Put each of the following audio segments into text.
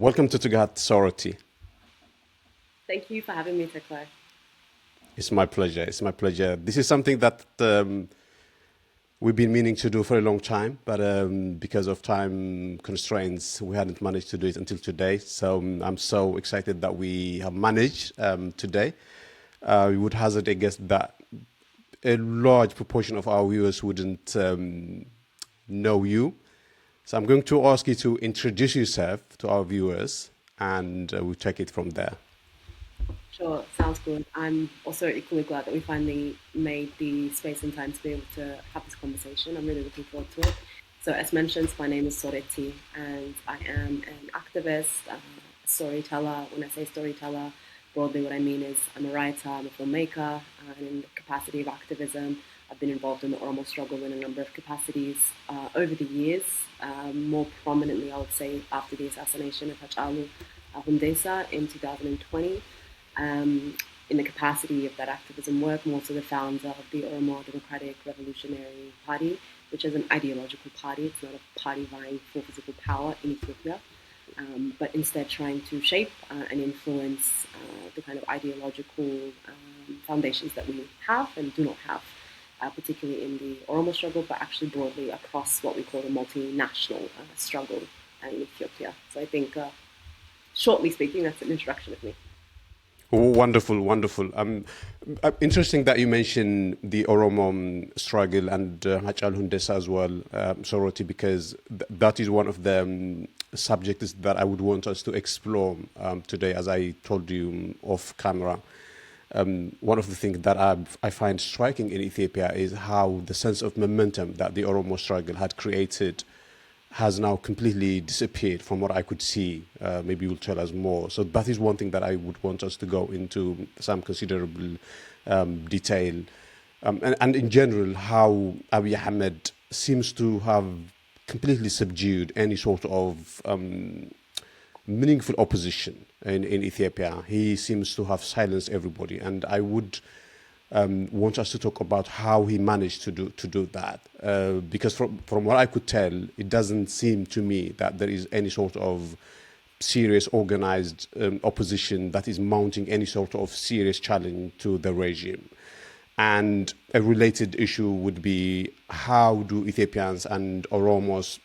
Welcome to Tugat Soretti. Thank you for having me, Tekla. It's my pleasure. It's my pleasure. This is something that we've been meaning to do for a long time, but because of time constraints, we hadn't managed to do it until today. So I'm so excited that we have managed today. We would hazard a guess that a large proportion of our viewers wouldn't know you. So I'm going to ask you to introduce yourself to our viewers, and we'll take it from there. Sure, sounds good. I'm also equally glad that we finally made the space and time to be able to have this conversation. I'm really looking forward to it. So, as mentioned, my name is Soretti, and I am an activist, storyteller. When I say storyteller, broadly what I mean is I'm a writer, I'm a filmmaker, and in the capacity of activism, I've been involved in the Oromo struggle in a number of capacities over the years. More prominently, I would say, after the assassination of Hachalu Hundessa in 2020. In the capacity of that activism work, I'm also the founder of the Oromo Democratic Revolutionary Party, which is an ideological party. It's not a party vying for physical power in Ethiopia, but instead trying to shape and influence the kind of ideological foundations that we have and do not have, particularly in the Oromo struggle, but actually broadly across what we call the multinational struggle in Ethiopia. So I think, shortly speaking, that's an introduction of me. Oh, wonderful, wonderful. Interesting that you mentioned the Oromo struggle and Hachalu Hundessa as well, Soroti, because that is one of the subjects that I would want us to explore today, as I told you off camera. One of the things that I find striking in Ethiopia is how the sense of momentum that the Oromo struggle had created has now completely disappeared from what I could see. Maybe you'll tell us more. So that is one thing that I would want us to go into some considerable detail. And in general, how Abiy Ahmed seems to have completely subdued any sort of meaningful opposition in Ethiopia. He seems to have silenced everybody. And I would want us to talk about how he managed to do that, because from what I could tell, it doesn't seem to me that there is any sort of serious organized opposition that is mounting any sort of serious challenge to the regime. And a related issue would be, how do Ethiopians and Oromos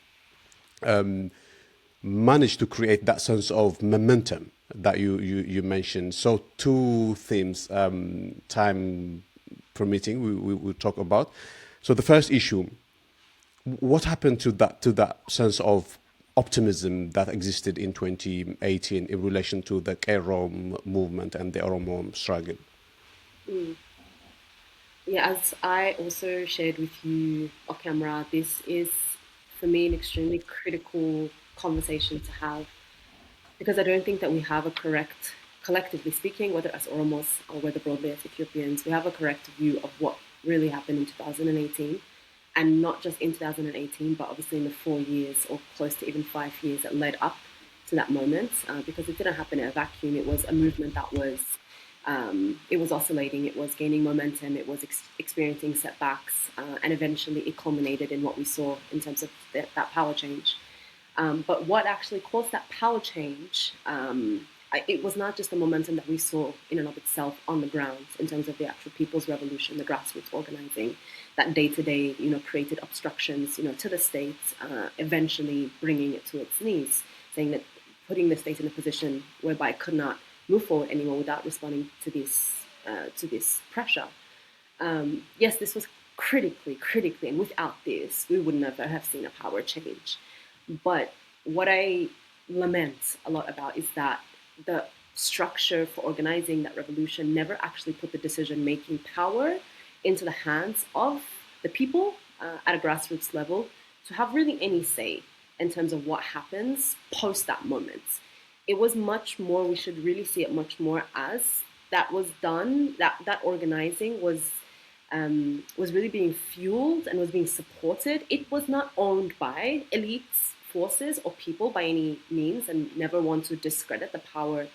manage to create that sense of momentum that you mentioned? So two themes, time permitting, we will talk about. So the first issue, what happened to that sense of optimism that existed in 2018 in relation to the Kero movement and the Oromo struggle? Mm. Yeah, as I also shared with you off camera, this is for me an extremely critical conversation to have because I don't think that we have a correct, collectively speaking, whether as Oromos or whether broadly as Ethiopians, we have a correct view of what really happened in 2018. And not just in 2018, but obviously in the 4 years or close to even 5 years that led up to that moment, because it didn't happen in a vacuum. It was a movement that was, it was oscillating, it was gaining momentum, it was experiencing setbacks, and eventually it culminated in what we saw in terms of that power change. But what actually caused that power change, it was not just the momentum that we saw in and of itself on the ground in terms of the actual people's revolution, the grassroots organizing, that day to day, created obstructions, to the state, eventually bringing it to its knees, saying that putting the state in a position whereby it could not move forward anymore without responding to this pressure. Yes, this was critically, and without this, we would never have seen a power change. But what I lament a lot about is that the structure for organizing that revolution never actually put the decision making power into the hands of the people at a grassroots level to have really any say in terms of what happens post that moment. It was much more, we should really see it much more as that was done, that organizing was really being fueled and was being supported. It was not owned by elites, forces, or people by any means, and never want to discredit the power,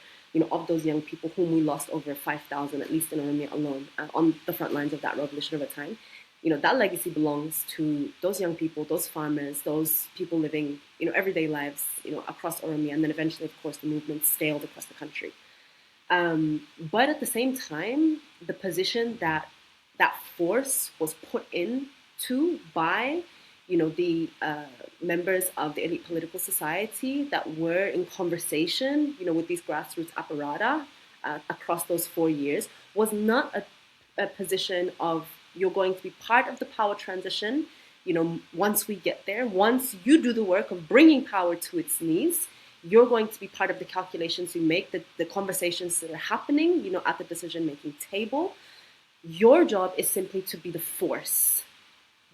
of those young people whom we lost over 5,000, at least in Oromia alone, on the front lines of that revolution over time. that legacy belongs to those young people, those farmers, those people living, everyday lives, across Oromia, and then eventually, of course, the movement scaled across the country. But at the same time, the position that that force was put into by, the members of the elite political society that were in conversation, with these grassroots apparata across those 4 years, was not a position of you're going to be part of the power transition. Once we get there, once you do the work of bringing power to its knees, you're going to be part of the calculations you make, the conversations that are happening, at the decision-making table. Your job is simply to be the force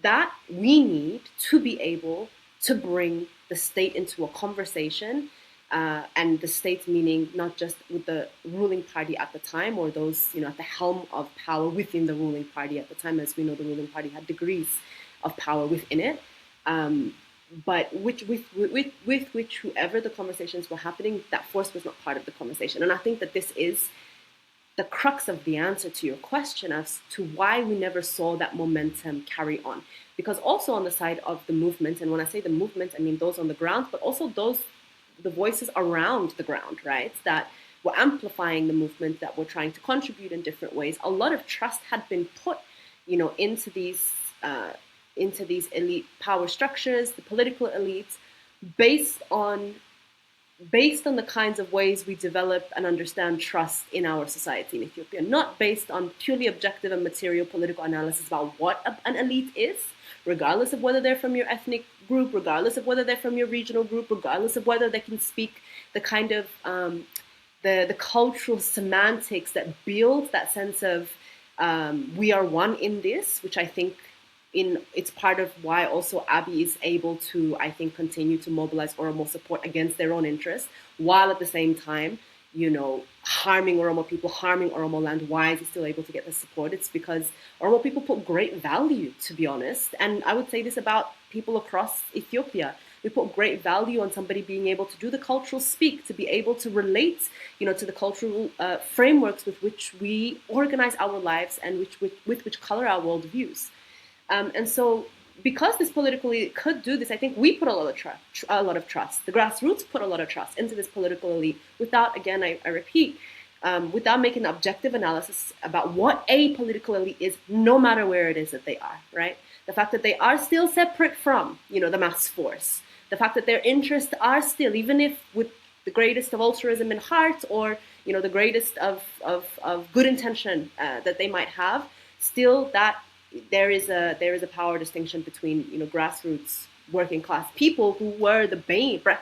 that we need to be able to bring the state into a conversation, and the state meaning not just with the ruling party at the time or those, at the helm of power within the ruling party at the time. As we know, the ruling party had degrees of power within it. But with which whoever the conversations were happening, that force was not part of the conversation. And I think that this is the crux of the answer to your question as to why we never saw that momentum carry on. Because also on the side of the movement, and when I say the movement, I mean those on the ground, but also the voices around the ground, right, that were amplifying the movement, that were trying to contribute in different ways. A lot of trust had been put, into these elite power structures, the political elites, based on the kinds of ways we develop and understand trust in our society in Ethiopia, not based on purely objective and material political analysis about what an elite is, regardless of whether they're from your ethnic group, regardless of whether they're from your regional group, regardless of whether they can speak the kind of the cultural semantics that build that sense of we are one in this, which I think it's part of why also Abiy is able to, I think, continue to mobilize Oromo support against their own interests, while at the same time, harming Oromo people, harming Oromo land. Why is he still able to get the support? It's because Oromo people put great value, to be honest. And I would say this about people across Ethiopia. We put great value on somebody being able to do the cultural speak, to be able to relate, to the cultural frameworks with which we organize our lives and with which color our worldviews. And so, because this political elite could do this, I think we put a lot of trust. The grassroots put a lot of trust into this political elite without, again, I repeat, without making an objective analysis about what a political elite is, no matter where it is that they are, right? The fact that they are still separate from, the mass force. The fact that their interests are still, even if with the greatest of altruism in heart or, the greatest of good intention that they might have, still that there is a power distinction between grassroots working class people who were the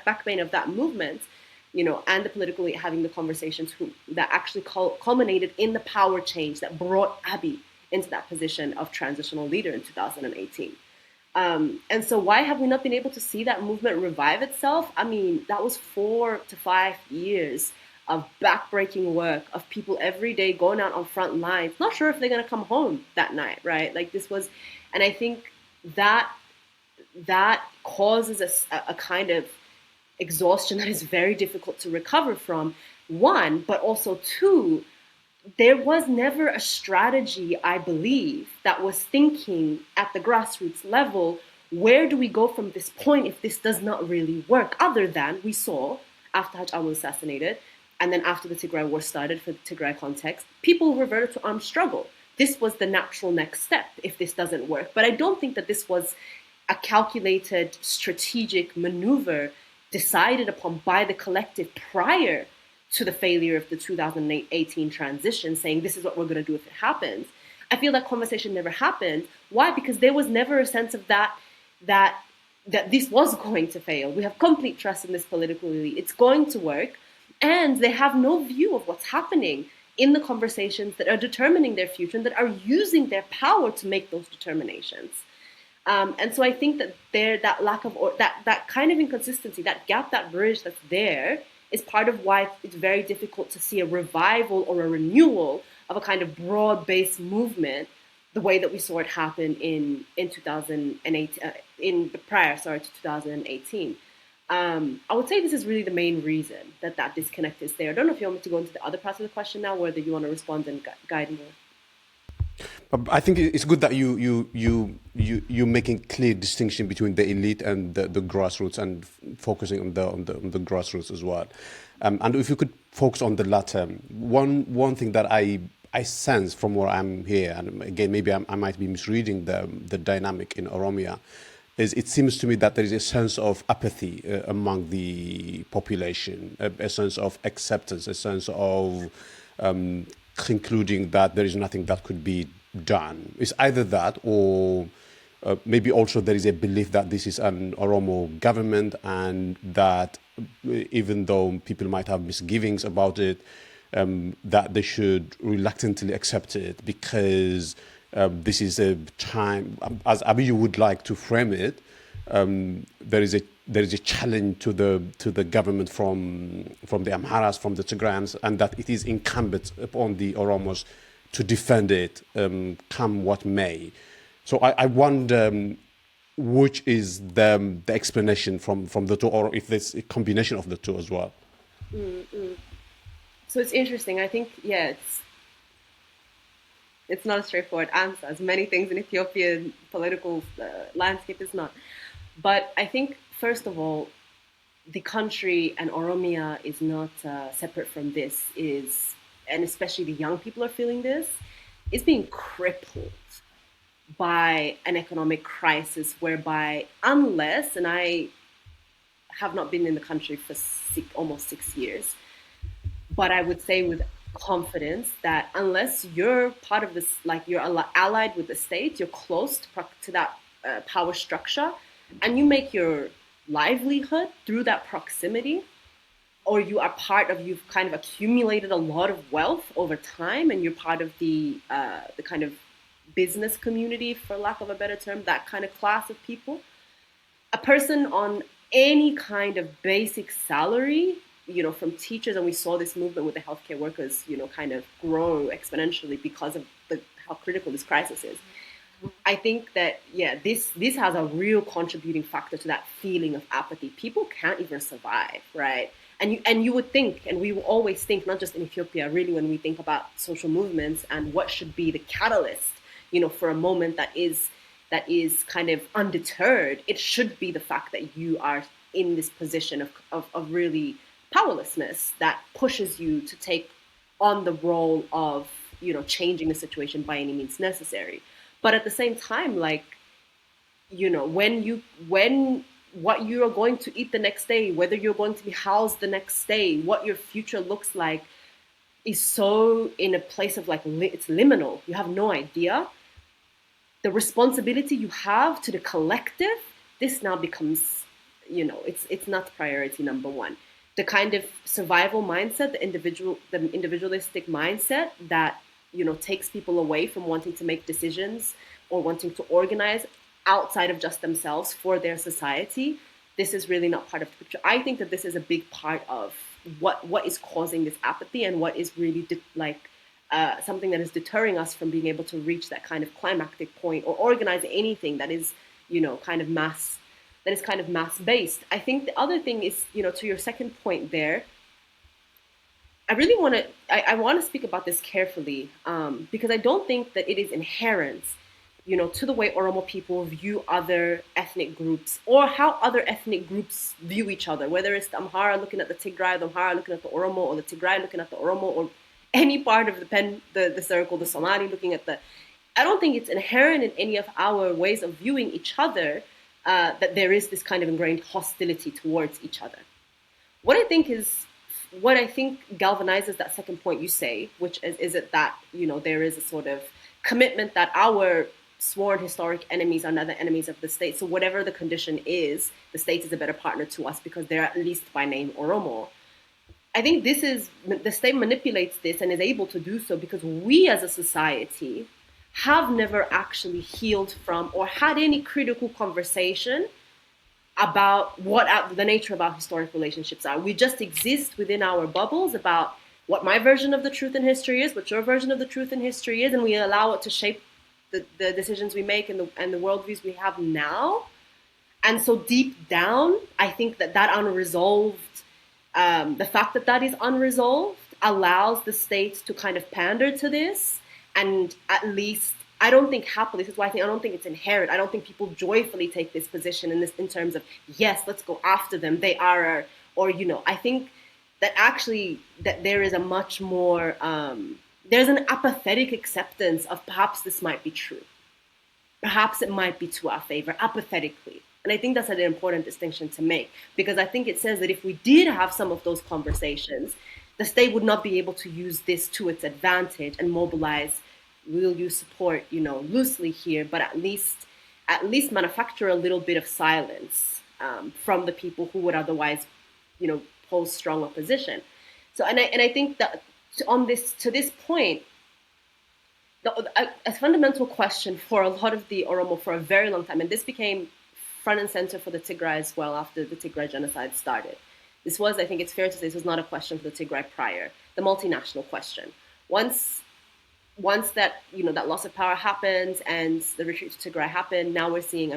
backbone of that movement, and the politically having the conversations that actually culminated in the power change that brought Abiy into that position of transitional leader in 2018. And so why have we not been able to see that movement revive itself? I mean, that was 4 to 5 years of backbreaking work, of people every day going out on front lines, not sure if they're going to come home that night, right? Like this was, and I think that causes a kind of exhaustion that is very difficult to recover from, one, but also two, there was never a strategy, I believe, that was thinking at the grassroots level, where do we go from this point if this does not really work, other than we saw after Hachalu was assassinated, and then after the Tigray war started, for the Tigray context, people reverted to armed struggle. This was the natural next step if this doesn't work. But I don't think that this was a calculated strategic maneuver decided upon by the collective prior to the failure of the 2018 transition, saying this is what we're going to do if it happens. I feel that conversation never happened. Why? Because there was never a sense of that this was going to fail. We have complete trust in this political elite. It's going to work. And they have no view of what's happening in the conversations that are determining their future and that are using their power to make those determinations. And so I think that that lack of, that kind of inconsistency, that gap, that bridge that's there is part of why it's very difficult to see a revival or a renewal of a kind of broad-based movement the way that we saw it happen in 2008, to 2018. I would say this is really the main reason that disconnect is there. I don't know if you want me to go into the other parts of the question now, whether you want to respond and guide more. I think it's good that you making clear distinction between the elite and the grassroots, and focusing on the grassroots as well. And if you could focus on the latter, one thing that I sense from where I'm here, and again maybe I might be misreading the dynamic in Oromia, is it seems to me that there is a sense of apathy among the population, a sense of acceptance, a sense of concluding that there is nothing that could be done. It's either that, or maybe also there is a belief that this is an Oromo government, and that even though people might have misgivings about it, that they should reluctantly accept it, because this is a time, as Abiy would like to frame it, there is a challenge to the government from the Amharas, from the Tigrayans, and that it is incumbent upon the Oromos to defend it, come what may. So I wonder which is the explanation from the two, or if there's a combination of the two as well. Mm-mm. So it's interesting. I think, yeah, it's not a straightforward answer, as many things in Ethiopian political landscape is not. But I think, first of all, the country and Oromia is not separate from this, and especially the young people are feeling this, is being crippled by an economic crisis whereby, unless, and I have not been in the country for almost 6 years, but I would say with confidence that unless you're part of this, like you're allied with the state, you're close to that power structure, and you make your livelihood through that proximity, or you are part of, you've kind of accumulated a lot of wealth over time, and you're part of the kind of business community, for lack of a better term, that kind of class of people. A person on any kind of basic salary, from teachers, and we saw this movement with the healthcare workers, kind of grow exponentially because of how critical this crisis is. I think that, yeah, this has a real contributing factor to that feeling of apathy. People can't even survive, right? And you would think, and we will always think, not just in Ethiopia, really, when we think about social movements and what should be the catalyst, for a moment that is kind of undeterred, it should be the fact that you are in this position of really powerlessness that pushes you to take on the role of, changing the situation by any means necessary. But at the same time, like, when what you are going to eat the next day, whether you're going to be housed the next day, what your future looks like, is so in a place of it's liminal. You have no idea. The responsibility you have to the collective, this now becomes, it's not priority number one. The kind of survival mindset, the individualistic mindset that, takes people away from wanting to make decisions or wanting to organize outside of just themselves for their society, this is really not part of the picture. I think that this is a big part of what is causing this apathy, and what is really something that is deterring us from being able to reach that kind of climactic point or organize anything that is, kind of mass based. I think the other thing is, to your second point there, I want to speak about this carefully, because I don't think that it is inherent, to the way Oromo people view other ethnic groups, or how other ethnic groups view each other, whether it's the Amhara looking at the Tigray, the Amhara looking at the Oromo, or the Tigray looking at the Oromo, or any part of the circle, the Somali looking at the... I don't think it's inherent in any of our ways of viewing each other that there is this kind of ingrained hostility towards each other. What I think galvanizes that second point you say, which is it that, there is a sort of commitment that our sworn historic enemies are not the enemies of the state. So whatever the condition is, the state is a better partner to us because they're at least by name Oromo. I think the state manipulates this and is able to do so because we as a society have never actually healed from or had any critical conversation about what the nature of our historic relationships are. We just exist within our bubbles about what my version of the truth in history is, what your version of the truth in history is, and we allow it to shape the decisions we make and the worldviews we have now. And so deep down, I think that unresolved, the fact that is unresolved allows the state to kind of pander to this And at least I don't think happily. This is why I don't think it's inherent. I don't think people joyfully take this position in terms of yes, let's go after them. They are our, or I think that actually that there is a much more there's an apathetic acceptance of perhaps this might be true. Perhaps it might be to our favor, apathetically. And I think that's an important distinction to make, because I think it says that if we did have some of those conversations, the state would not be able to use this to its advantage and mobilize, will you support, loosely here, but at least manufacture a little bit of silence from the people who would otherwise, pose strong opposition. So, and I think that to this point, a fundamental question for a lot of the Oromo for a very long time, and this became front and center for the Tigray as well after the Tigray genocide started. This was, I think it's fair to say, this was not a question for the Tigray prior, the multinational question. Once that, that loss of power happens and the retreat to Tigray happened, now we're seeing,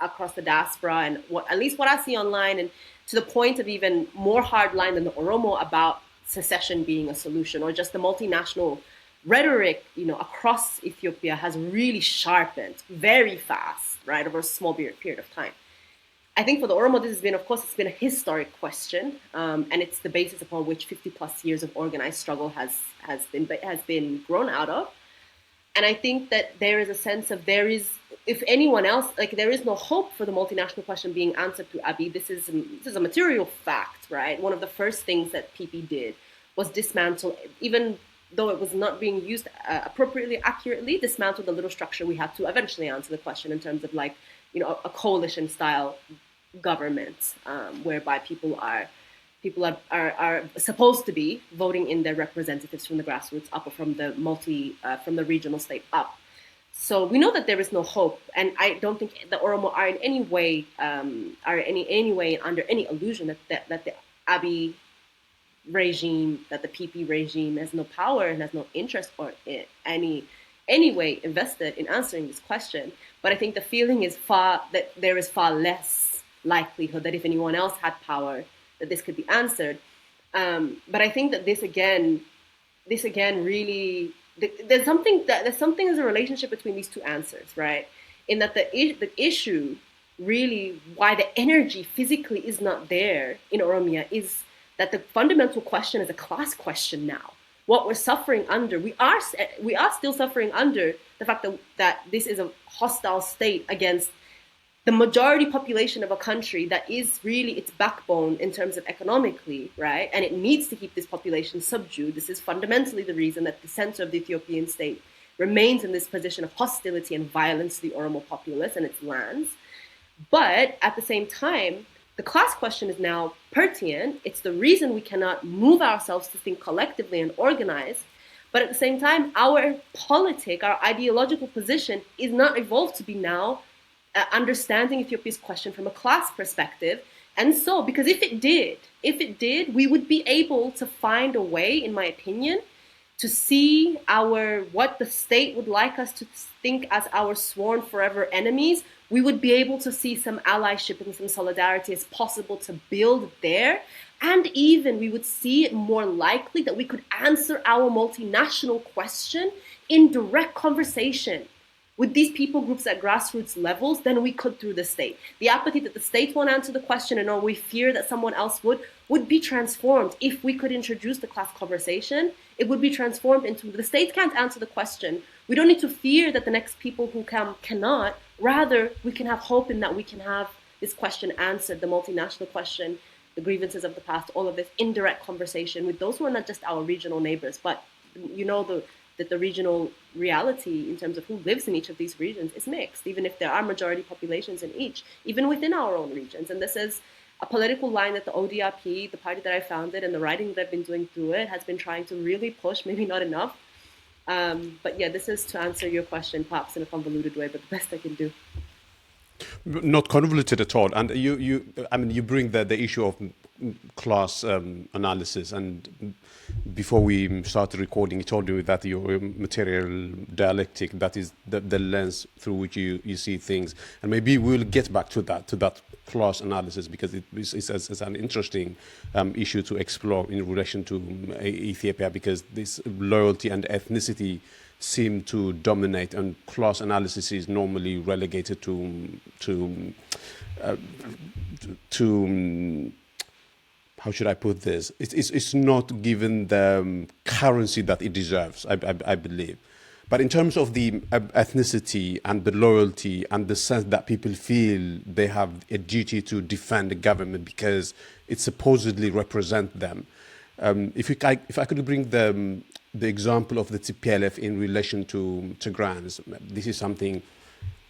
across the diaspora and at least what I see online, and to the point of even more hardline than the Oromo about secession being a solution, or just the multinational rhetoric, across Ethiopia has really sharpened very fast, right, over a small period of time. I think for the Oromo, this has been, of course, it's been a historic question, and it's the basis upon which 50 plus years of organized struggle has been grown out of. And I think that there is a sense of if anyone else, there is no hope for the multinational question being answered through Abiy. This is a material fact, right? One of the first things that PP did was dismantle, even though it was not being used appropriately, accurately, dismantle the little structure we had to eventually answer the question in terms of a coalition style government, whereby people are supposed to be voting in their representatives from the grassroots up, or from the regional state up. So we know that there is no hope, and I don't think the Oromo are in any way under any illusion that the Abiy regime, that the PP regime has no power and has no interest or any way invested in answering this question. But I think the feeling is that there is far less likelihood that if anyone else had power, that this could be answered. But I think that this again really, there's something as a relationship between these two answers, right? In that the issue really, why the energy physically is not there in Oromia, is that the fundamental question is a class question now. What we're suffering under, we are still suffering under the fact that this is a hostile state against the majority population of a country that is really its backbone in terms of economically, right? And it needs to keep this population subdued. This is fundamentally the reason that the center of the Ethiopian state remains in this position of hostility and violence to the Oromo populace and its lands. But at the same time, the class question is now pertinent. It's the reason we cannot move ourselves to think collectively and organize. But at the same time, our our ideological position is not evolved to be now understanding Ethiopia's question from a class perspective. And so, because if it did, we would be able to find a way, in my opinion, to see what the state would like us to think as our sworn forever enemies. We would be able to see some allyship and some solidarity as possible to build there. And even we would see it more likely that we could answer our multinational question in direct conversation with these people groups at grassroots levels than we could through the state. The apathy that the state won't answer the question, and or we fear that someone else would be transformed if we could introduce the class conversation. It would be transformed into, the state can't answer the question. We don't need to fear that the next people who come cannot. Rather, we can have hope in that we can have this question answered, the multinational question, the grievances of the past, all of this indirect conversation with those who are not just our regional neighbors, but that the regional reality in terms of who lives in each of these regions is mixed, even if there are majority populations in each, even within our own regions. And this is a political line that the ODRP, the party that I founded, and the writing that I've been doing through it has been trying to really push, maybe not enough. But yeah, this is to answer your question, perhaps in a convoluted way, but the best I can do. Not convoluted at all. And you bring the issue of class analysis. And before we started recording, you told me that your material dialectic, that is the lens through which you see things. And maybe we'll get back to that class analysis, because it's an interesting issue to explore in relation to Ethiopia, because this loyalty and ethnicity seem to dominate, and class analysis is normally relegated to how should I put this? It's not given the currency that it deserves, I believe. But in terms of the ethnicity and the loyalty and the sense that people feel they have a duty to defend the government because it supposedly represents them. If I could bring the example of the TPLF in relation to Tigrans, this is something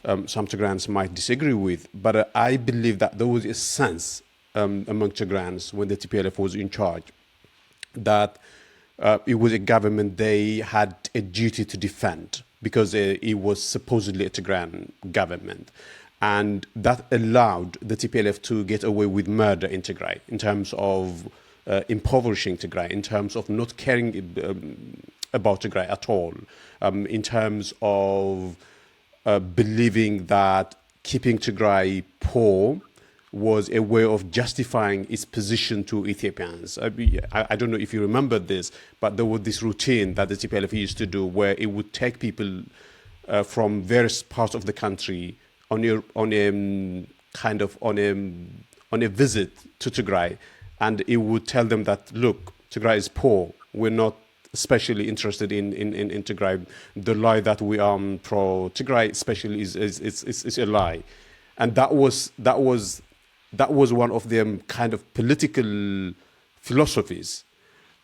some Tigrans might disagree with, but I believe that there was a sense among Tigrans when the TPLF was in charge that it was a government they had a duty to defend, because it was supposedly a Tigran government. And that allowed the TPLF to get away with murder in Tigray, in terms of impoverishing Tigray, in terms of not caring about Tigray at all, in terms of believing that keeping Tigray poor was a way of justifying its position to Ethiopians. I don't know if you remember this, but there was this routine that the TPLF used to do where it would take people from various parts of the country on a visit to Tigray, and it would tell them that, look, Tigray is poor. We're not especially interested in Tigray. The lie that we are pro Tigray especially is a lie. And that was one of them kind of political philosophies.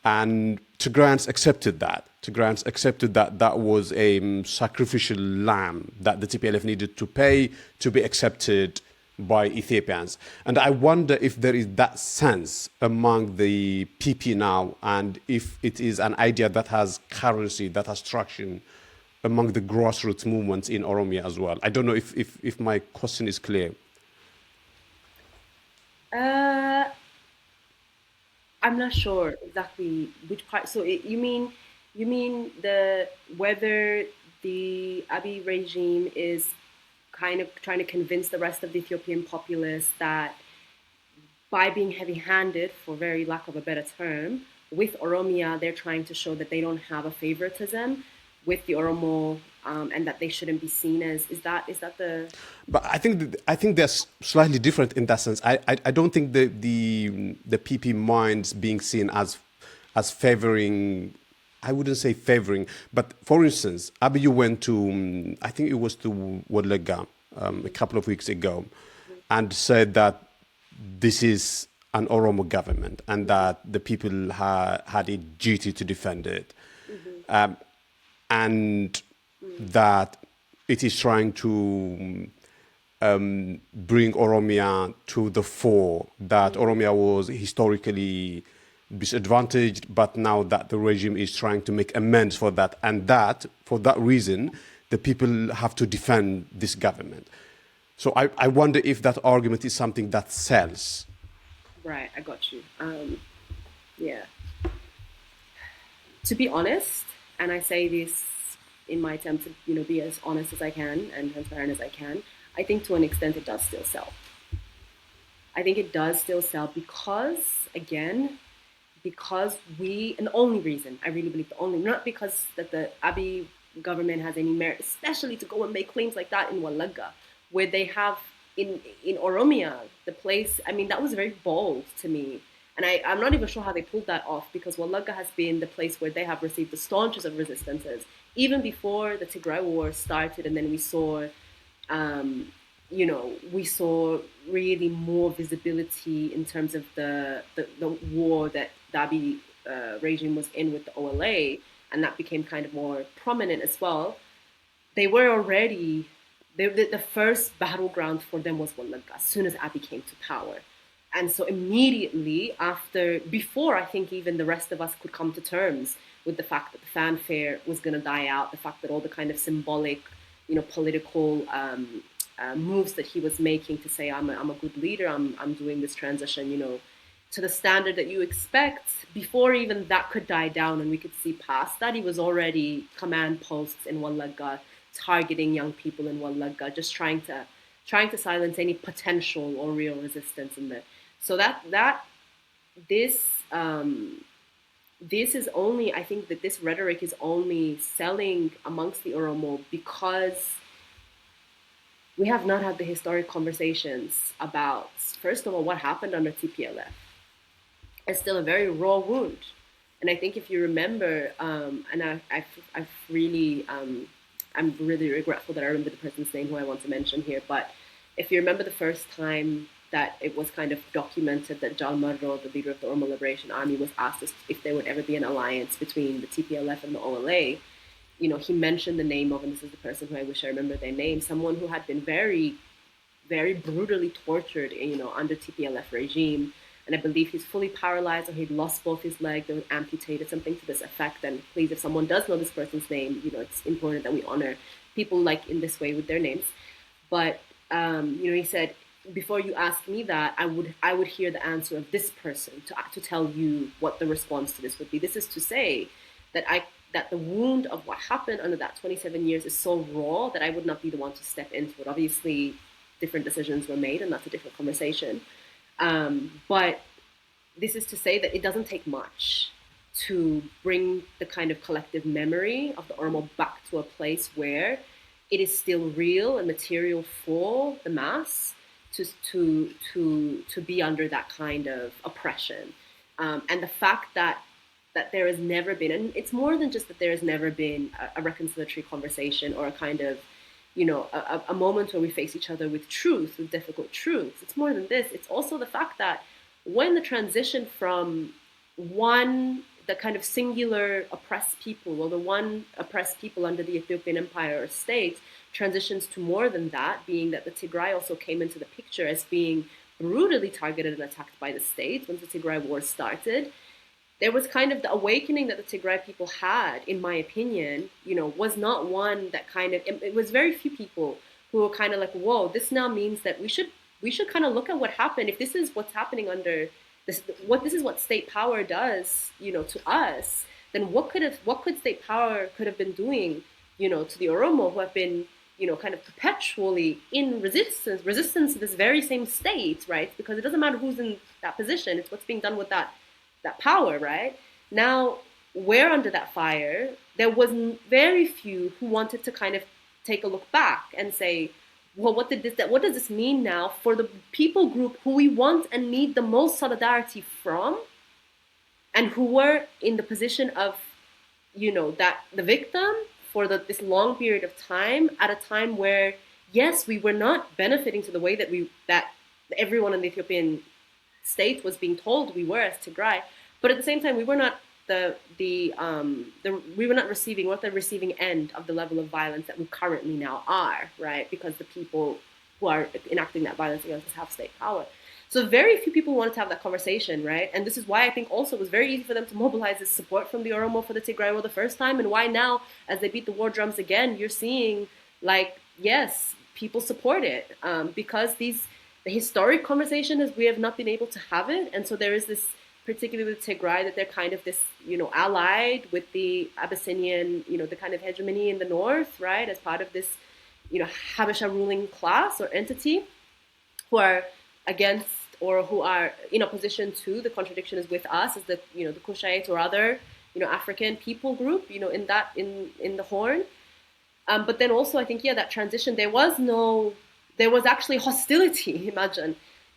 And Tigrans accepted that. Tigrans accepted that that was a sacrificial lamb that the TPLF needed to pay to be accepted by Ethiopians. And I wonder if there is that sense among the PP now, and if it is an idea that has currency, that has traction among the grassroots movements in Oromia as well. I don't know if my question is clear. Uh, I'm not sure exactly which part. So you mean the whether the Abiy regime is kind of trying to convince the rest of the Ethiopian populace that by being heavy-handed, for very lack of a better term, with Oromia, they're trying to show that they don't have a favoritism with the Oromo, and that they shouldn't be seen as. Is that the? But I think they're slightly different in that sense. I don't think the PP minds being seen as favoring. I wouldn't say favoring, but for instance, Abiy went to, I think it was to Wodlega a couple of weeks ago, and said that this is an Oromo government and that the people had a duty to defend it, and that it is trying to bring Oromia to the fore, that Oromia was historically disadvantaged, but now that the regime is trying to make amends for that, and that for that reason the people have to defend this government. So I wonder if that argument is something that sells. Right, I got you. Yeah. To be honest, and I say this in my attempt to be as honest as I can and transparent as I can, I think to an extent it does still sell. I think it does still sell because, again, because and the only reason, I really believe not because that the Abiy government has any merit, especially to go and make claims like that in Walaga, where they have in Oromia, the place, I mean, that was very bold to me. And I'm not even sure how they pulled that off, because Walaga has been the place where they have received the staunchest of resistances, even before the Tigray war started, and then we saw we saw really more visibility in terms of the war that the Abiy regime was in with the OLA, and that became kind of more prominent as well. They were already, the first battleground for them was Walaga, as soon as Abiy came to power. And so immediately before I think even the rest of us could come to terms with the fact that the fanfare was going to die out, the fact that all the kind of symbolic, political moves that he was making to say, I'm a good leader, I'm doing this transition, to the standard that you expect, before even that could die down and we could see past that, he was already command posts in Wallagga, targeting young people in Wallagga, just trying to silence any potential or real resistance in there. So this this is only, I think that this rhetoric is only selling amongst the Oromo because we have not had the historic conversations about, first of all, what happened under TPLF. It's still a very raw wound. And I think if you remember, and I've really, I'm really regretful that I remember the person's name who I want to mention here, but if you remember the first time that it was kind of documented that Jawar, the leader of the Oromo Liberation Army, was asked if there would ever be an alliance between the TPLF and the OLA, you know, he mentioned the name of, and this is the person who I wish I remember their name, someone who had been very, very brutally tortured, you know, under TPLF regime. And I believe he's fully paralyzed, or he'd lost both his legs, they were amputated, something to this effect. And please, if someone does know this person's name, you know, it's important that we honor people like in this way with their names. But you know, he said, before you ask me that, I would hear the answer of this person to tell you what the response to this would be. This is to say that that the wound of what happened under that 27 years is so raw that I would not be the one to step into it. Obviously, different decisions were made, and that's a different conversation. But this is to say that it doesn't take much to bring the kind of collective memory of the Oromo back to a place where it is still real and material for the mass to be under that kind of oppression. And the fact that there has never been, and it's more than just that there has never been a reconciliatory conversation or a kind of, you know, a moment where we face each other with truth, with difficult truths. It's more than this. It's also the fact that when the transition from the kind of singular oppressed people, or the one oppressed people under the Ethiopian empire or state, transitions to more than that, being that the Tigray also came into the picture as being brutally targeted and attacked by the state once the Tigray war started. There was kind of the awakening that the Tigray people had, in my opinion, you know, was not one that kind of, it was very few people who were kind of like, whoa, this now means that we should kind of look at what happened. If this is what's happening under this is what state power does, you know, to us, then what could state power could have been doing, you know, to the Oromo, who have been, you know, kind of perpetually in resistance to this very same state, right? Because it doesn't matter who's in that position, it's what's being done with that power, right? Now, we're under that fire. There was very few who wanted to kind of take a look back and say, well, what does this mean now for the people group who we want and need the most solidarity from, and who were in the position of, you know, that the victim for this long period of time, at a time where, yes, we were not benefiting to the way that everyone in the Ethiopian state was being told we were as Tigray, but at the same time we were not we were not receiving the receiving end of the level of violence that we currently now are, right? Because the people who are enacting that violence against us have state power. So very few people wanted to have that conversation, right? And this is why I think also it was very easy for them to mobilize this support from the Oromo for the Tigray war the first time, and why now, as they beat the war drums again, you're seeing, like, yes, people support it, because the historic conversation is we have not been able to have it, and so there is this, particularly with Tigray, that they're kind of this, you know, allied with the Abyssinian, you know, the kind of hegemony in the north, right, as part of this, you know, Habesha ruling class or entity, who are against, or who are in opposition to, the contradiction is with us, as the, you know, the Kushite or other, you know, African people group, you know, in the Horn. But then also I think, yeah, that transition, there was actually hostility, imagine,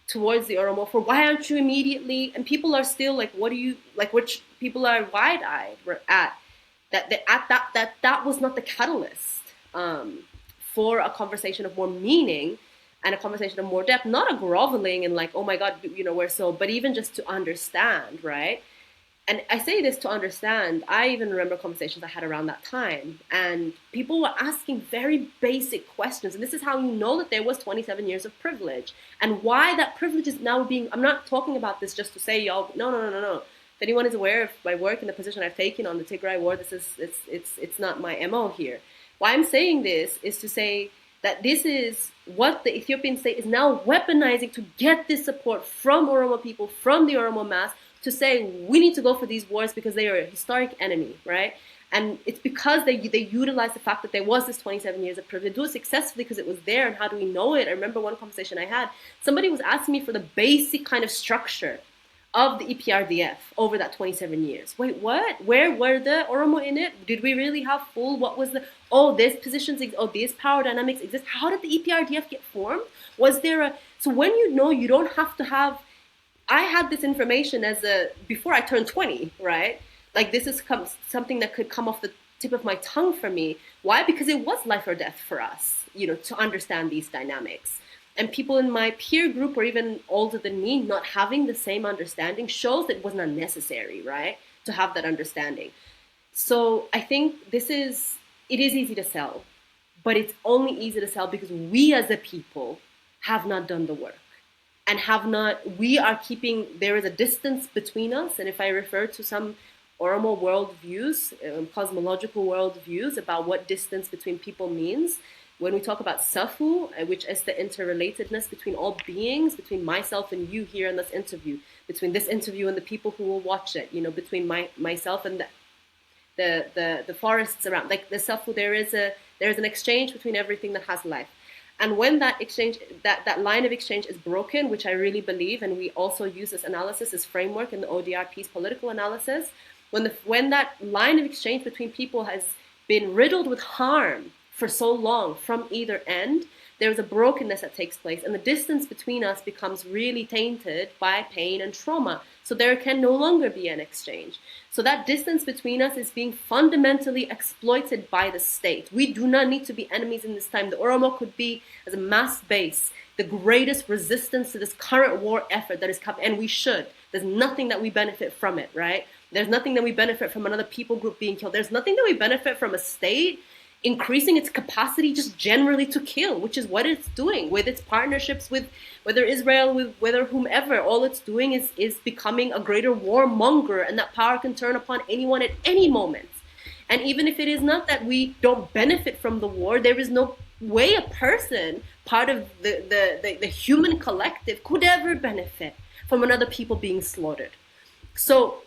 towards the Oromo for why aren't you immediately, and people are still like, what do you, like, which people are wide-eyed at, that was not the catalyst for a conversation of more meaning and a conversation of more depth, not a groveling and like, oh my God, you know, we're so, but even just to understand, right? And I say this to understand, I even remember conversations I had around that time, and people were asking very basic questions. And this is how you know that there was 27 years of privilege, and why that privilege is now being, I'm not talking about this just to say, y'all, no. If anyone is aware of my work and the position I've taken on the Tigray war, it's not my MO here. Why I'm saying this is to say, that this is what the Ethiopian state is now weaponizing to get this support from Oromo people, from the Oromo mass, to say we need to go for these wars because they are a historic enemy, right? And it's because they utilize the fact that there was this 27 years of privilege. They do it successfully because it was there, and how do we know it? I remember one conversation I had, somebody was asking me for the basic kind of structure of the EPRDF over that 27 years. Wait, what? Where were the Oromo in it? Did we really have full, what was the, oh, these positions, oh, these power dynamics exist. How did the EPRDF get formed? Was there a, so when you know, you don't have to have, I had this information before I turned 20, right? Like this is something that could come off the tip of my tongue for me. Why? Because it was life or death for us, to understand these dynamics. And people in my peer group or even older than me not having the same understanding shows that it was not necessary, right? To have that understanding. So I think it is easy to sell, but it's only easy to sell because we as a people have not done the work. And there is a distance between us. And if I refer to some Oromo worldviews, cosmological worldviews about what distance between people means, when we talk about safu, which is the interrelatedness between all beings, between myself and you here in this interview, between this interview and the people who will watch it, between myself and the forests around, like the safu, there is an exchange between everything that has life. And when that exchange, that line of exchange is broken, which I really believe, and we also use this analysis, this framework in the ODRP's political analysis, when that line of exchange between people has been riddled with harm for so long from either end, there's a brokenness that takes place, and the distance between us becomes really tainted by pain and trauma. So there can no longer be an exchange. So that distance between us is being fundamentally exploited by the state. We do not need to be enemies in this time. The Oromo could be, as a mass base, the greatest resistance to this current war effort that is coming, and we should. There's nothing that we benefit from it, right? There's nothing that we benefit from another people group being killed. There's nothing that we benefit from a state increasing its capacity just generally to kill, which is what it's doing with its partnerships with whether Israel, with whether whomever. All it's doing is becoming a greater warmonger, and that power can turn upon anyone at any moment. And even if it is not that we don't benefit from the war, there is no way a person, part of the human collective, could ever benefit from another people being slaughtered. So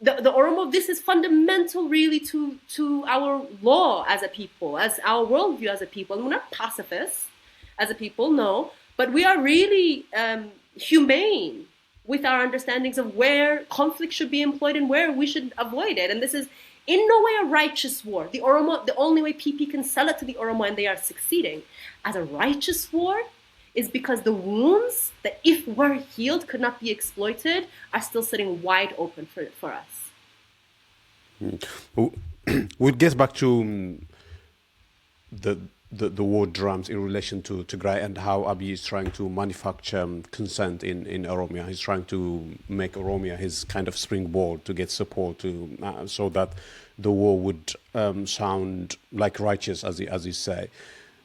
the Oromo, this is fundamental really to our law as a people, as our worldview as a people. And we're not pacifists as a people, no, but we are really humane with our understandings of where conflict should be employed and where we should avoid it. And this is in no way a righteous war. The Oromo, the only way PP can sell it to the Oromo, and they are succeeding, as a righteous war, is because the wounds that, if were healed, could not be exploited, are still sitting wide open for us. We'll get back to the war drums in relation to Tigray and how Abiy is trying to manufacture consent in Oromia. He's trying to make Oromia his kind of springboard to get support to so that the war would sound like righteous, as he say.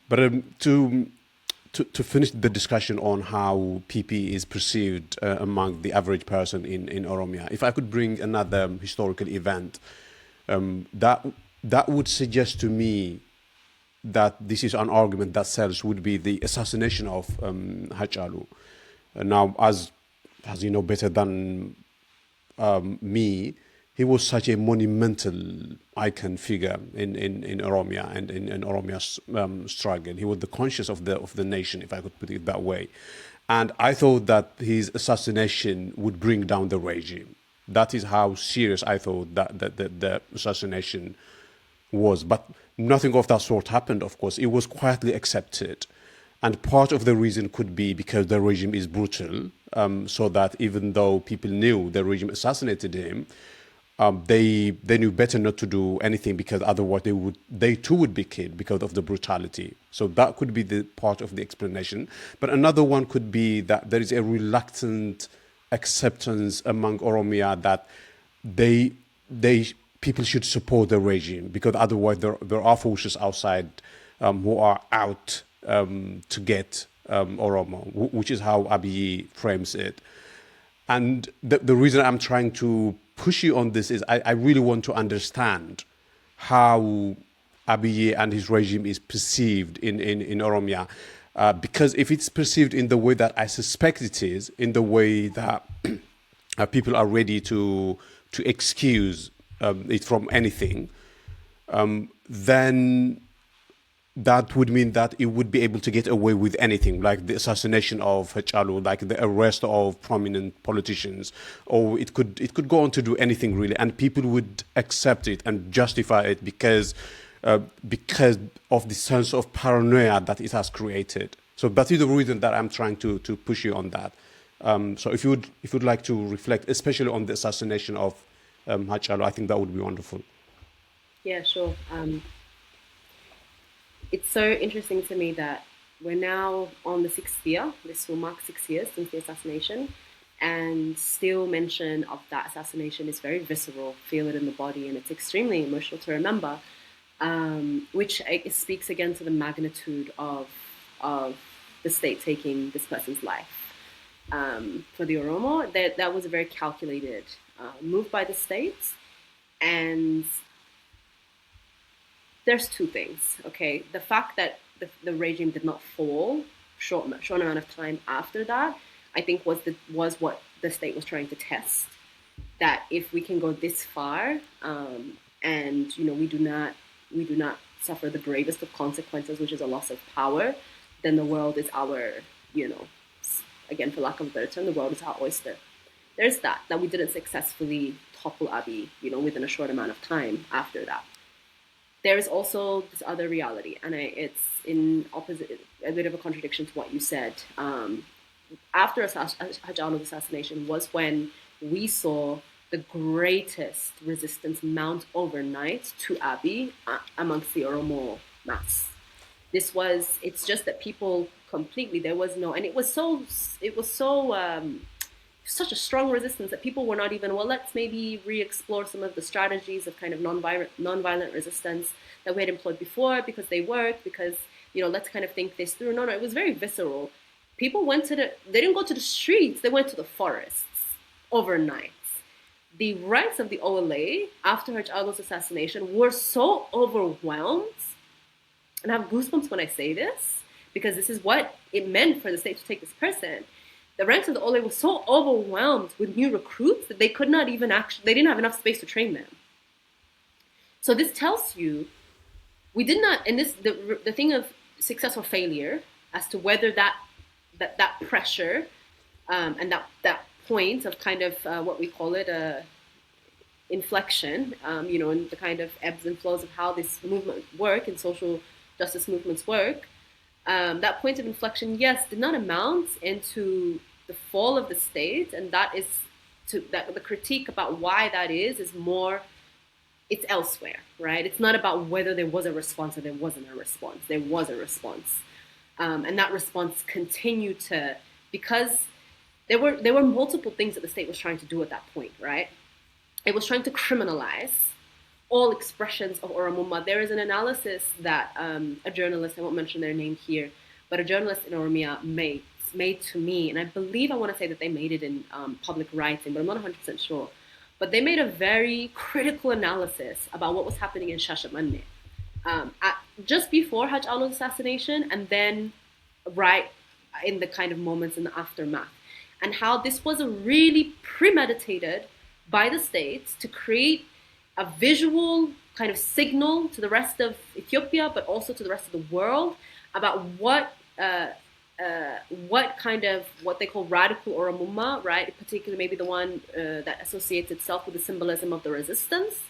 But to finish the discussion on how PP is perceived among the average person in Oromia, if I could bring another historical event, that would suggest to me that this is an argument that sells, would be the assassination of Hachalu. Now, as you know better than me, he was such a monumental icon figure in Oromia and in Oromia's struggle. He was the conscience of the nation, if I could put it that way. And I thought that his assassination would bring down the regime. That is how serious I thought that the assassination was. But nothing of that sort happened, of course. It was quietly accepted. And part of the reason could be because the regime is brutal, so that even though people knew the regime assassinated him, they knew better not to do anything, because otherwise they too would be killed because of the brutality. So that could be the part of the explanation. But another one could be that there is a reluctant acceptance among Oromia that people should support the regime, because otherwise there are forces outside who are out to get Oromo, which is how Abiy frames it. And the reason I'm trying to push you on this is I really want to understand how Abiy and his regime is perceived in Oromia. Because if it's perceived in the way that I suspect it is, in the way that people are ready to excuse it from anything, then that would mean that it would be able to get away with anything, like the assassination of Hachalu, like the arrest of prominent politicians, or it could go on to do anything really, and people would accept it and justify it because of the sense of paranoia that it has created. So that is the reason that I'm trying to push you on that. So if you'd like to reflect, especially on the assassination of Hachalu, I think that would be wonderful. Yeah, sure. It's so interesting to me that we're now on the sixth year. This will mark 6 years since the assassination, and still mention of that assassination is very visceral. Feel it in the body, and it's extremely emotional to remember. Which it speaks again to the magnitude of the state taking this person's life. For the Oromo, that was a very calculated move by the state, and there's two things. Okay, the fact that the regime did not fall short amount of time after that, I think was what the state was trying to test. That if we can go this far, and we do not suffer the gravest of consequences, which is a loss of power, then the world is our, again, for lack of a better term, the world is our oyster. There's that we didn't successfully topple Abiy, within a short amount of time after that. There is also this other reality, and it's in opposite, a bit of a contradiction to what you said. After Hachalu's assassination was when we saw the greatest resistance mount overnight to Abiy amongst the Oromo mass. It's just that people completely, there was no, and it was such a strong resistance that people were not even, well, let's maybe re-explore some of the strategies of kind of non-violent resistance that we had employed before because they worked, because, let's kind of think this through. No, it was very visceral. People they didn't go to the streets, they went to the forests overnight. The ranks of the OLA after Hachalu's assassination were so overwhelmed, and I have goosebumps when I say this, because this is what it meant for the state to take this person. The ranks of the OLA were so overwhelmed with new recruits that they could not even they didn't have enough space to train them. So this tells you, we did not, and the thing of success or failure as to whether that pressure and that point of kind of what we call it inflection, and the kind of ebbs and flows of how this movement work and social justice movements work. That point of inflection, yes, did not amount into the fall of the state, and that the critique about why that is more, it's elsewhere, right? It's not about whether there was a response or there wasn't a response. There was a response, and that response continued because there were multiple things that the state was trying to do at that point, right? It was trying to criminalize all expressions of Oromoma. There is an analysis that a journalist, I won't mention their name here, but a journalist in Oromia made to me, and I believe I want to say that they made it in public writing, but I'm not 100% sure. But they made a very critical analysis about what was happening in Shashamane just before Hachalu's assassination, and then right in the kind of moments in the aftermath, and how this was a really premeditated by the states to create a visual kind of signal to the rest of Ethiopia, but also to the rest of the world about what they call radical Oromoma, right? Particularly maybe the one that associates itself with the symbolism of the resistance,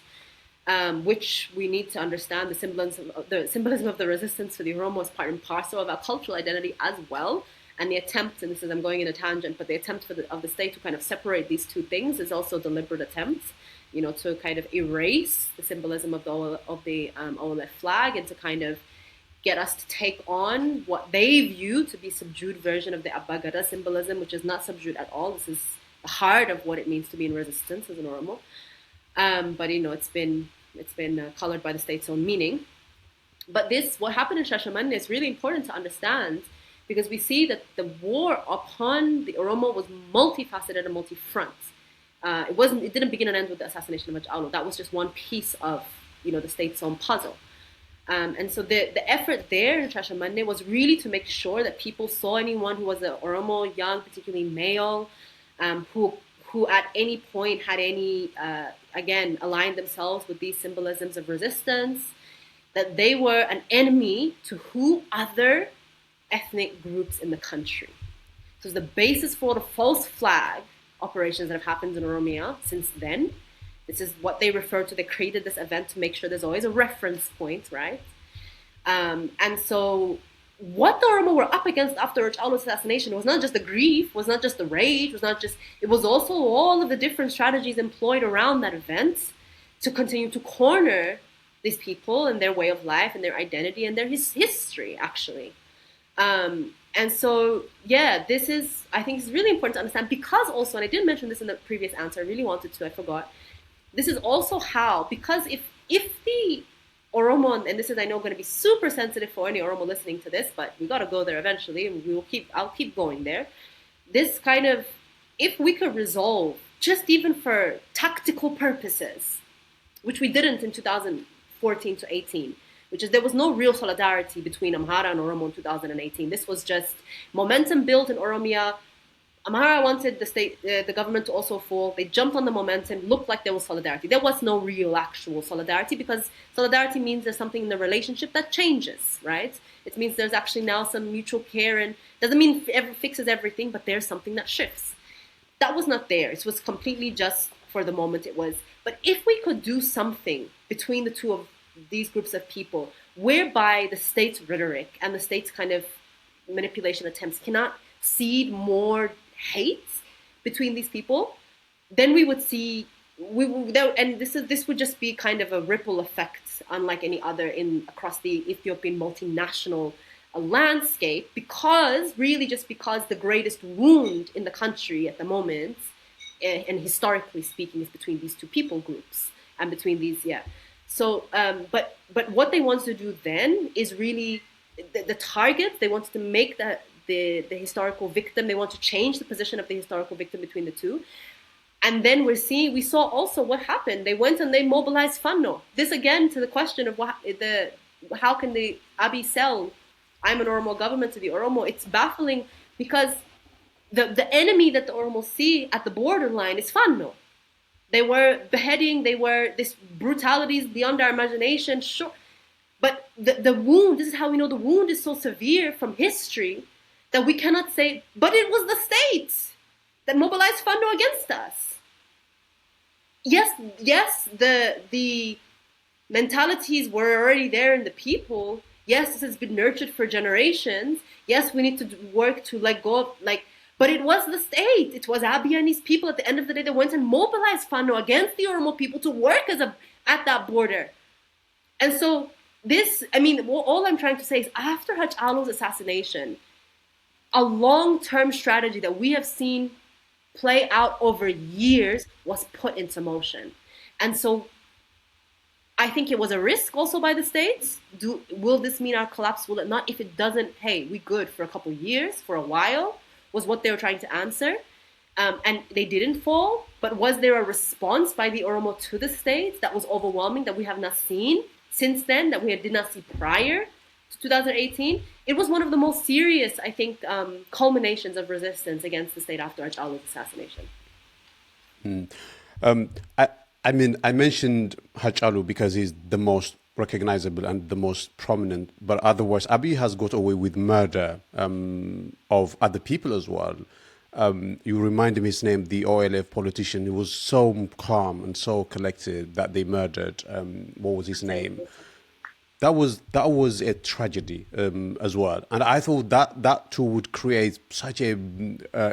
which we need to understand. The symbolism of the resistance for the Oromo is part and parcel of our cultural identity as well. And the attempt, and this is, I'm going in a tangent, but the attempt of the state to kind of separate these two things is also a deliberate attempt, to kind of erase the symbolism of the OLF flag and to kind of get us to take on what they view to be subdued version of the Abagada symbolism, which is not subdued at all. This is the heart of what it means to be in resistance as an Oromo. But it's been colored by the state's own meaning. But what happened in Shashamane is really important to understand, because we see that the war upon the Oromo was multifaceted and multi-front. It didn't begin and end with the assassination of Hachalu. That was just one piece of, the state's own puzzle. And so the effort there in Shashamane was really to make sure that people saw anyone who was an Oromo, young, particularly male, who at any point had any, again, aligned themselves with these symbolisms of resistance, that they were an enemy to who other ethnic groups in the country. So the basis for the false flag operations that have happened in Oromia since then. This is what they refer to. They created this event to make sure there's always a reference point, right? And so what the Oromo were up against after Hachalu's assassination was not just the grief, was not just the rage, it was also all of the different strategies employed around that event to continue to corner these people and their way of life and their identity and their history, actually. And so, yeah, this is, I think it's really important to understand, because also, and I didn't mention this in the previous answer, I really wanted to, I forgot. This is also how, because if the Oromo, and this is, I know, going to be super sensitive for any Oromo listening to this, but we got to go there eventually, and I'll keep going there. This kind of, if we could resolve, just even for tactical purposes, which we didn't in 2014 to 18, which is there was no real solidarity between Amhara and Oromo in 2018. This was just momentum built in Oromia. Amhara wanted the government to also fall. They jumped on the momentum, looked like there was solidarity. There was no real actual solidarity, because solidarity means there's something in the relationship that changes, right? It means there's actually now some mutual care, and doesn't mean it fixes everything, but there's something that shifts. That was not there. It was completely just for the moment it was. But if we could do something between the two of these groups of people, whereby the state's rhetoric and the state's kind of manipulation attempts cannot seed more hate between these people, then we would see and this would just be kind of a ripple effect, unlike any other across the Ethiopian multinational landscape, because the greatest wound in the country at the moment, and historically speaking, is between these two people groups and between these, So, but what they want to do then is really the target. They want to make the historical victim. They want to change the position of the historical victim between the two. And then we saw also what happened. They went and they mobilized Fano. This again to the question of how can the Abiy sell I'm an Oromo government to the Oromo. It's baffling, because the enemy that the Oromo see at the borderline is Fano. They were beheading, this brutalities beyond our imagination, sure. But the wound, this is how we know the wound is so severe from history, that we cannot say, but it was the state that mobilized Fano against us. Yes, the mentalities were already there in the people. Yes, this has been nurtured for generations. Yes, we need to work to let go of, but it was the state. It was Abiy and his people at the end of the day that went and mobilized Fano against the Oromo people to work at that border. And so all I'm trying to say is, after Hachalu's assassination, a long-term strategy that we have seen play out over years was put into motion. And so I think it was a risk also by the states. Will this mean our collapse? Will it not? If it doesn't, hey, we good for a couple of years, for a while, was what they were trying to answer. And they didn't fall. But was there a response by the Oromo to the states that was overwhelming, that we have not seen since then, that we did not see prior to 2018? It was one of the most serious, I think, culminations of resistance against the state after Hachalu's assassination. I mentioned Hachalu because he's the most recognizable and the most prominent, but otherwise Abiy has got away with murder of other people as well. You remind him his name, the OLF politician who was so calm and so collected that they murdered. What was his name? That was a tragedy as well, and I thought that too would create such a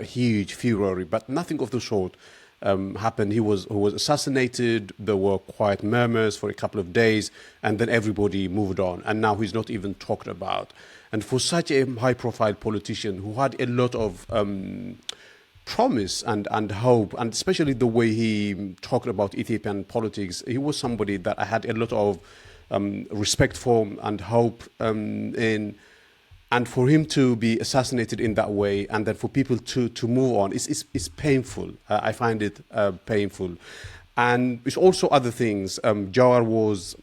huge furor, but nothing of the sort happened. He was assassinated. There were quiet murmurs for a couple of days, and then everybody moved on, and now he's not even talked about. And for such a high-profile politician who had a lot of promise and hope, and especially the way he talked about Ethiopian politics, he was somebody that I had a lot of respect for and hope in. And for him to be assassinated in that way, and then for people to move on, it's painful. I find it painful. And it's also other things. Jawar was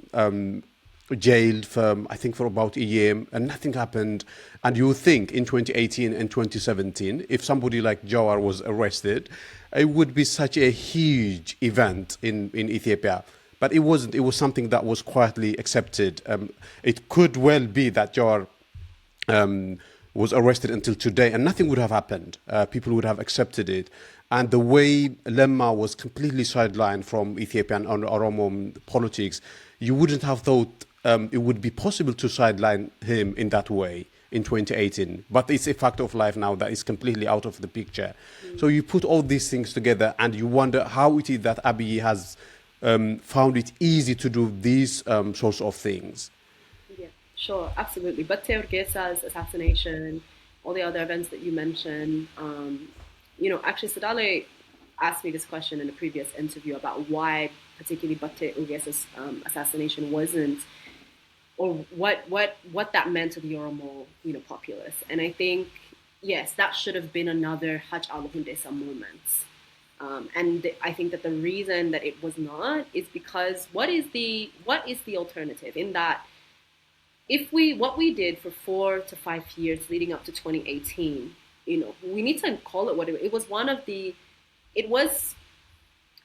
jailed for, I think, for about a year, and nothing happened. And you think in 2018 and 2017, if somebody like Jawar was arrested, it would be such a huge event in Ethiopia. But it wasn't. It was something that was quietly accepted. It could well be that Jawar was arrested until today, and nothing would have happened. People would have accepted it. And the way Lemma was completely sidelined from Ethiopian or Oromo politics, you wouldn't have thought it would be possible to sideline him in that way in 2018. But it's a fact of life now that is completely out of the picture. So you put all these things together and you wonder how it is that Abiy has found it easy to do these sorts of things. Yeah, sure, absolutely. But Teorgesa's assassination, all the other events that you mentioned, actually, Sadale asked me this question in a previous interview about why, particularly, Bate Urgesa's assassination wasn't, or what that meant to the Oromo, populace. And I think, yes, that should have been another Hachalu Hundessa moment. And I think that the reason that it was not is because what is the alternative in that if what we did for 4 to 5 years leading up to 2018, we need to call it what it was. It was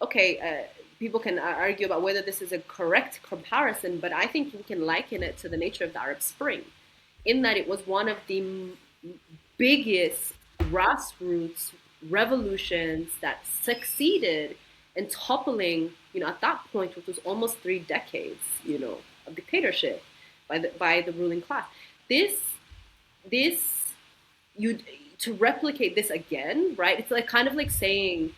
okay. People can argue about whether this is a correct comparison, but I think we can liken it to the nature of the Arab Spring, in that it was one of the biggest grassroots revolutions that succeeded in toppling, at that point, which was almost 3 decades, of dictatorship by the ruling class. To replicate this again, right? It's like kind of like saying,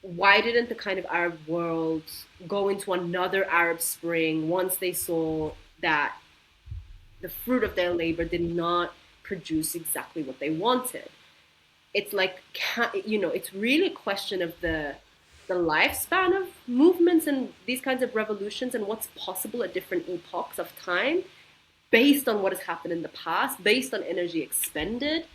why didn't the kind of Arab world go into another Arab Spring once they saw that the fruit of their labor did not produce exactly what they wanted? It's like, it's really a question of the lifespan of movements and these kinds of revolutions and what's possible at different epochs of time based on what has happened in the past, based on energy expended,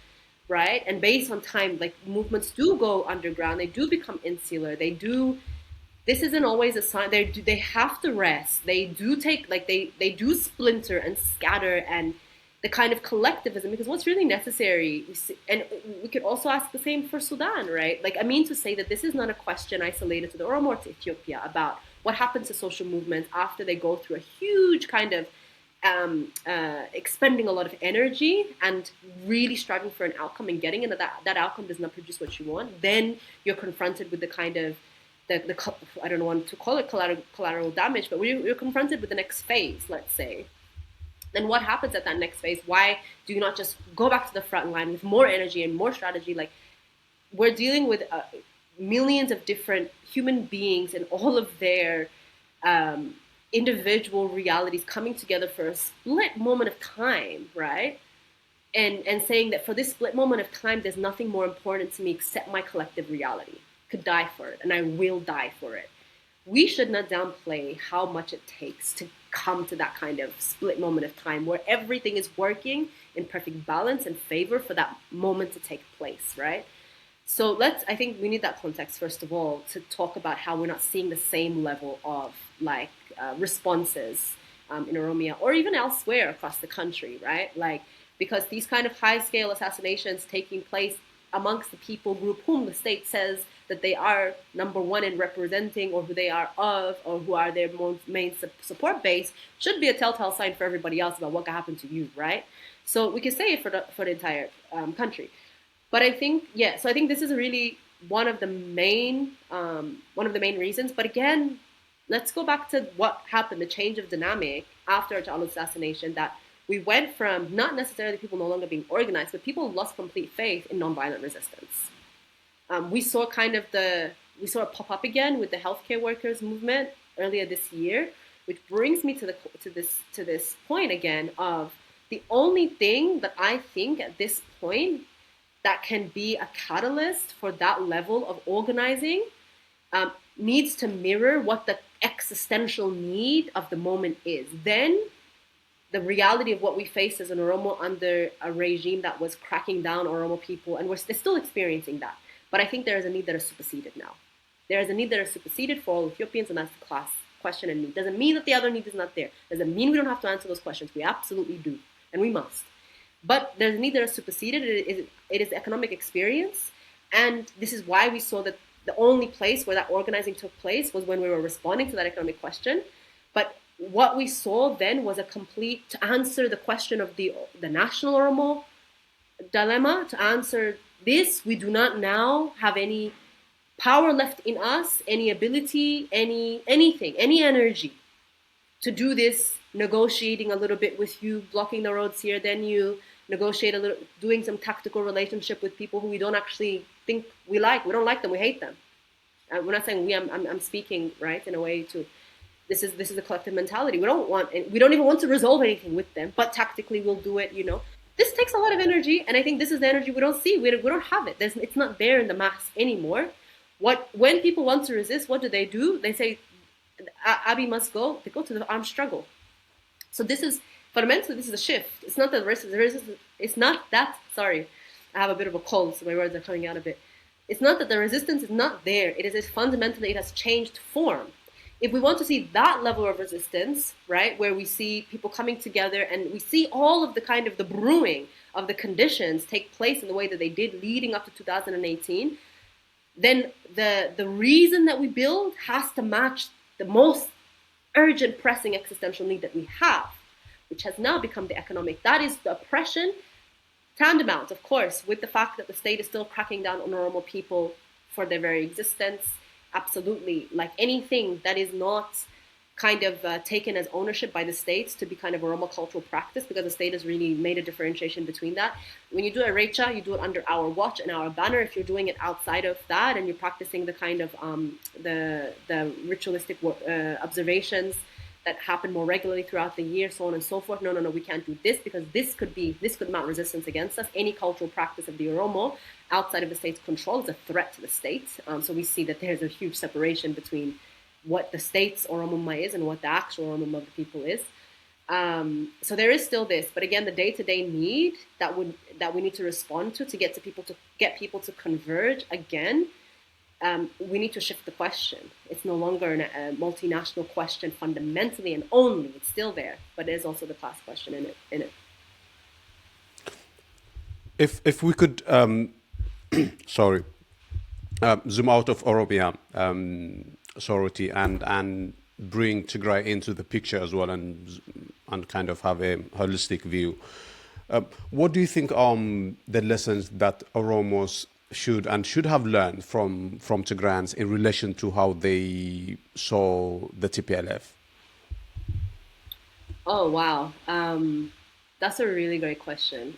right? And based on time, like movements do go underground, they do become insular, this isn't always a sign, they have to rest, they do take, like they do splinter and scatter, and the kind of collectivism, because what's really necessary, and we could also ask the same for Sudan, right? Like, I mean to say that this is not a question isolated to the Oromo or to Ethiopia about what happens to social movements after they go through a huge kind of expending a lot of energy and really striving for an outcome and getting into that outcome does not produce what you want. Then you're confronted with the kind of the I don't want to call it collateral damage, but you're confronted with the next phase, let's say. Then what happens at that next phase? Why do you not just go back to the front line with more energy and more strategy? Like, we're dealing with millions of different human beings and all of their individual realities coming together for a split moment of time, right? And saying that for this split moment of time, there's nothing more important to me except my collective reality. I could die for it, and I will die for it. We should not downplay how much it takes to come to that kind of split moment of time where everything is working in perfect balance and favor for that moment to take place, right? So I think we need that context, first of all, to talk about how we're not seeing the same level of responses in Oromia or even elsewhere across the country, right? Like, because these kind of high-scale assassinations taking place amongst the people group whom the state says that they are number one in representing, or who they are of, or who are their main support base, should be a telltale sign for everybody else about what can happen to you, right? So we can say it for the entire country. But I think, so I think this is really one of the main reasons. But again, let's go back to what happened, the change of dynamic after Hachalu's assassination, that we went from not necessarily people no longer being organized, but people lost complete faith in nonviolent resistance. We saw it pop up again with the healthcare workers movement earlier this year, which brings me to this point again of the only thing that I think at this point that can be a catalyst for that level of organizing needs to mirror what the existential need of the moment is. Then the reality of what we face as an Oromo under a regime that was cracking down Oromo people, and we're still experiencing that. But I think there is a need that is superseded now. There is a need that is superseded for all Ethiopians, and that's the class question and need. Doesn't mean that the other need is not there. Doesn't mean we don't have to answer those questions. We absolutely do, and we must. But there's a need that is superseded. It is economic experience, and this is why we saw that the only place where that organizing took place was when we were responding to that economic question. But what we saw then was a complete, to answer the question of the national Oromo dilemma, to answer this, we do not now have any power left in us, any ability, anything, any energy to do this, negotiating a little bit with you, blocking the roads here, then you negotiate a little, doing some tactical relationship with people who we don't actually think we like. We don't like them, we hate them. We're not saying we, I'm speaking, right, in a way to, this is a collective mentality. We don't even want to resolve anything with them, but tactically we'll do it, This takes a lot of energy, and I think this is the energy we don't see. We don't have it. It's not there in the mass anymore. When people want to resist, what do? They say, Abiy must go. They go to the armed struggle. So this is, fundamentally, this is a shift. It's not that it's not that, sorry, I have a bit of a cold, so my words are coming out a bit. It's not that the resistance is not there. It is fundamentally, it has changed form. If we want to see that level of resistance, right, where we see people coming together and we see all of the kind of the brewing of the conditions take place in the way that they did leading up to 2018, then the reason that we build has to match the most urgent, pressing existential need that we have, which has now become the economic. That is the oppression, tantamount, of course, with the fact that the state is still cracking down on Oromo people for their very existence. Absolutely, like anything that is not kind of taken as ownership by the states to be kind of Oromo cultural practice, because the state has really made a differentiation between that. When you do a recha, you do it under our watch and our banner. If you're doing it outside of that and you're practicing the kind of the ritualistic observations that happen more regularly throughout the year, so on and so forth. No, we can't do this because this could mount resistance against us. Any cultural practice of the Oromo outside of the state's control is a threat to the state. So we see that there's a huge separation between what the state's Oromoma is and what the actual Oromoma of the people is. So there is still this, but again, the day-to-day need that we need to respond to get people to converge again. We need to shift the question. It's no longer a multinational question fundamentally and only. It's still there, but there's also the class question in it. If we could, sorry, zoom out of Oromia, Soretti, and bring Tigray into the picture as well, and kind of have a holistic view. What do you think the lessons that Oromos should have learned from Tigrayans in relation to how they saw the TPLF? Oh, wow. That's a really great question.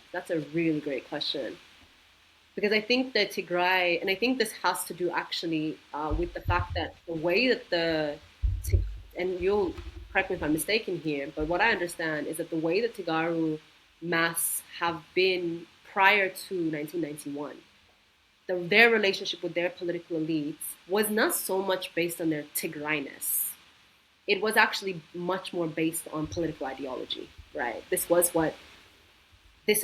Because I think that Tigray, and I think this has to do actually with the fact that the way that and you'll correct me if I'm mistaken here, but what I understand is that the way that Tigaru mass have been prior to 1991, their relationship with their political elites was not so much based on their Tigrayness. It was actually much more based on political ideology, right? This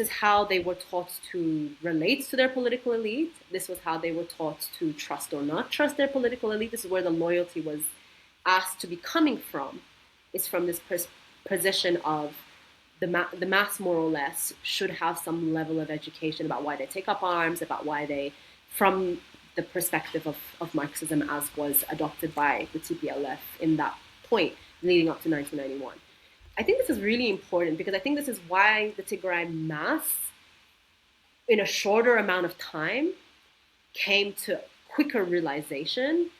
is how they were taught to relate to their political elite. This was how they were taught to trust or not trust their political elite. This is where the loyalty was asked to be coming from, is from this position of the mass more or less should have some level of education about why they take up arms, about why they, from the perspective of Marxism as was adopted by the TPLF in that point leading up to 1991. I think this is really important because I think this is why the Tigray mass, in a shorter amount of time, came to quicker realization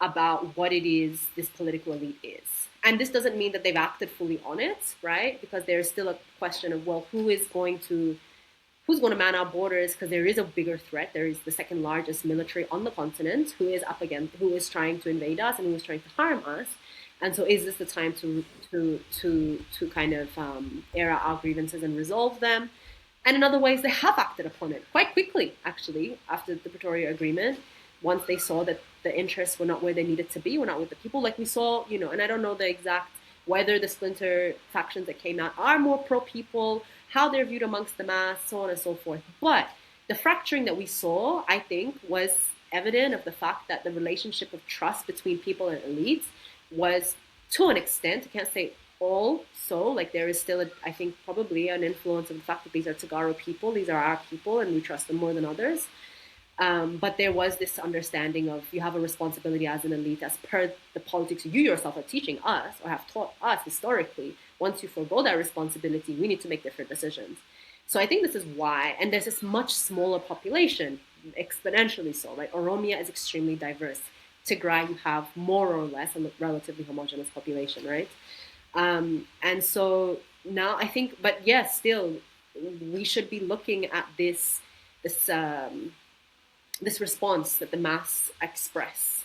about what it is this political elite is. And this doesn't mean that they've acted fully on it, right? Because there's still a question of, well, who's going to man our borders? Because there is a bigger threat. There is the second largest military on the continent who is trying to invade us and who is trying to harm us. And so is this the time to kind of air out our grievances and resolve them? And in other ways, they have acted upon it quite quickly, actually, after the Pretoria Agreement, once they saw that the interests were not where they needed to be, were not with the people. Like we saw, and I don't know the exact, whether the splinter factions that came out are more pro-people, how they're viewed amongst the mass, so on and so forth. But the fracturing that we saw, I think, was evident of the fact that the relationship of trust between people and elites was to an extent. I can't say all so. Like there is still, I think, probably an influence of the fact that these are Tigray people, these are our people, and we trust them more than others. But there was this understanding of you have a responsibility as an elite, as per the politics you yourself are teaching us or have taught us historically. Once you forego that responsibility, we need to make different decisions. So I think this is why, and there's this much smaller population, exponentially so, right? Oromia is extremely diverse. Tigray, you have more or less a relatively homogenous population, right? And so now I think, but yes, still, we should be looking at this this response that the mass express,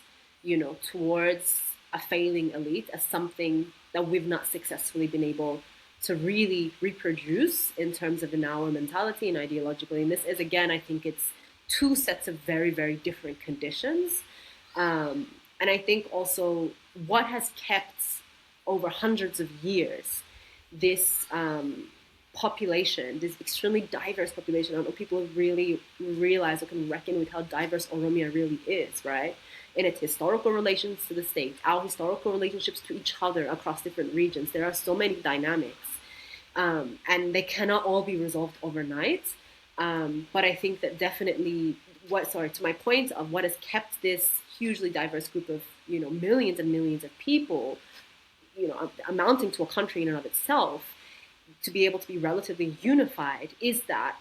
towards a failing elite as something that we've not successfully been able to really reproduce in terms of in our mentality and ideologically. And this is, again, I think it's two sets of very, very different conditions. And I think also what has kept over hundreds of years this population, this extremely diverse population. I don't know if people really realize or can reckon with how diverse Oromia really is, right? In its historical relations to the state, our historical relationships to each other across different regions. There are so many dynamics, and they cannot all be resolved overnight. But I think that definitely, to my point of what has kept this hugely diverse group of, millions and millions of people, amounting to a country in and of itself, to be able to be relatively unified is that,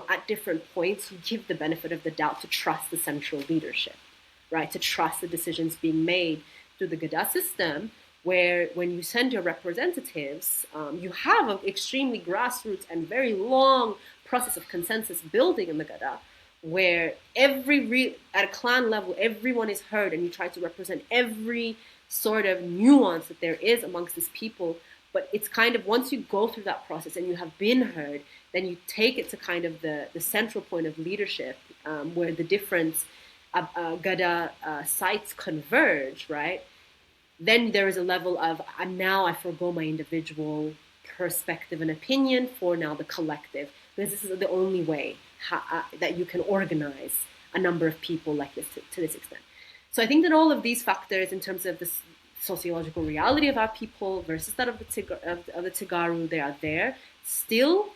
at different points, you give the benefit of the doubt to trust the central leadership, right? To trust the decisions being made through the Gada system, where when you send your representatives, you have an extremely grassroots and very long process of consensus building in the Gada, where at a clan level, everyone is heard, and you try to represent every sort of nuance that there is amongst these people. But it's kind of, once you go through that process and you have been heard, then you take it to kind of the central point of leadership, where the different Gada sites converge, right? Then there is a level of, now I forgo my individual perspective and opinion for now the collective, because this is the only way that you can organize a number of people like this to this extent. So I think that all of these factors, in terms of this sociological reality of our people versus that of the Tigaru, they are there. Still,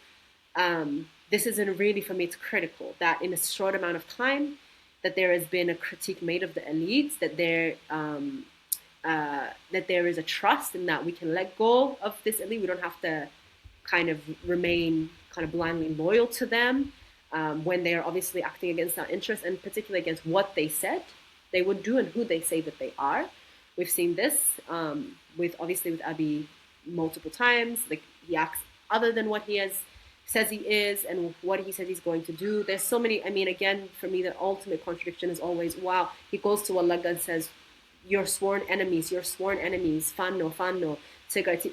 this isn't really, for me, it's critical that in a short amount of time, that there has been a critique made of the elites, that there is a trust in that we can let go of this elite. We don't have to kind of remain kind of blindly loyal to them when they are obviously acting against our interests, and particularly against what they said they would do and who they say that they are. We've seen this with Abiy multiple times. Like, he acts other than what he says he is and what he said he's going to do. There's so many. I mean, again, for me, the ultimate contradiction is always, wow, he goes to Allah and says, your sworn enemies, Fano, Tigray.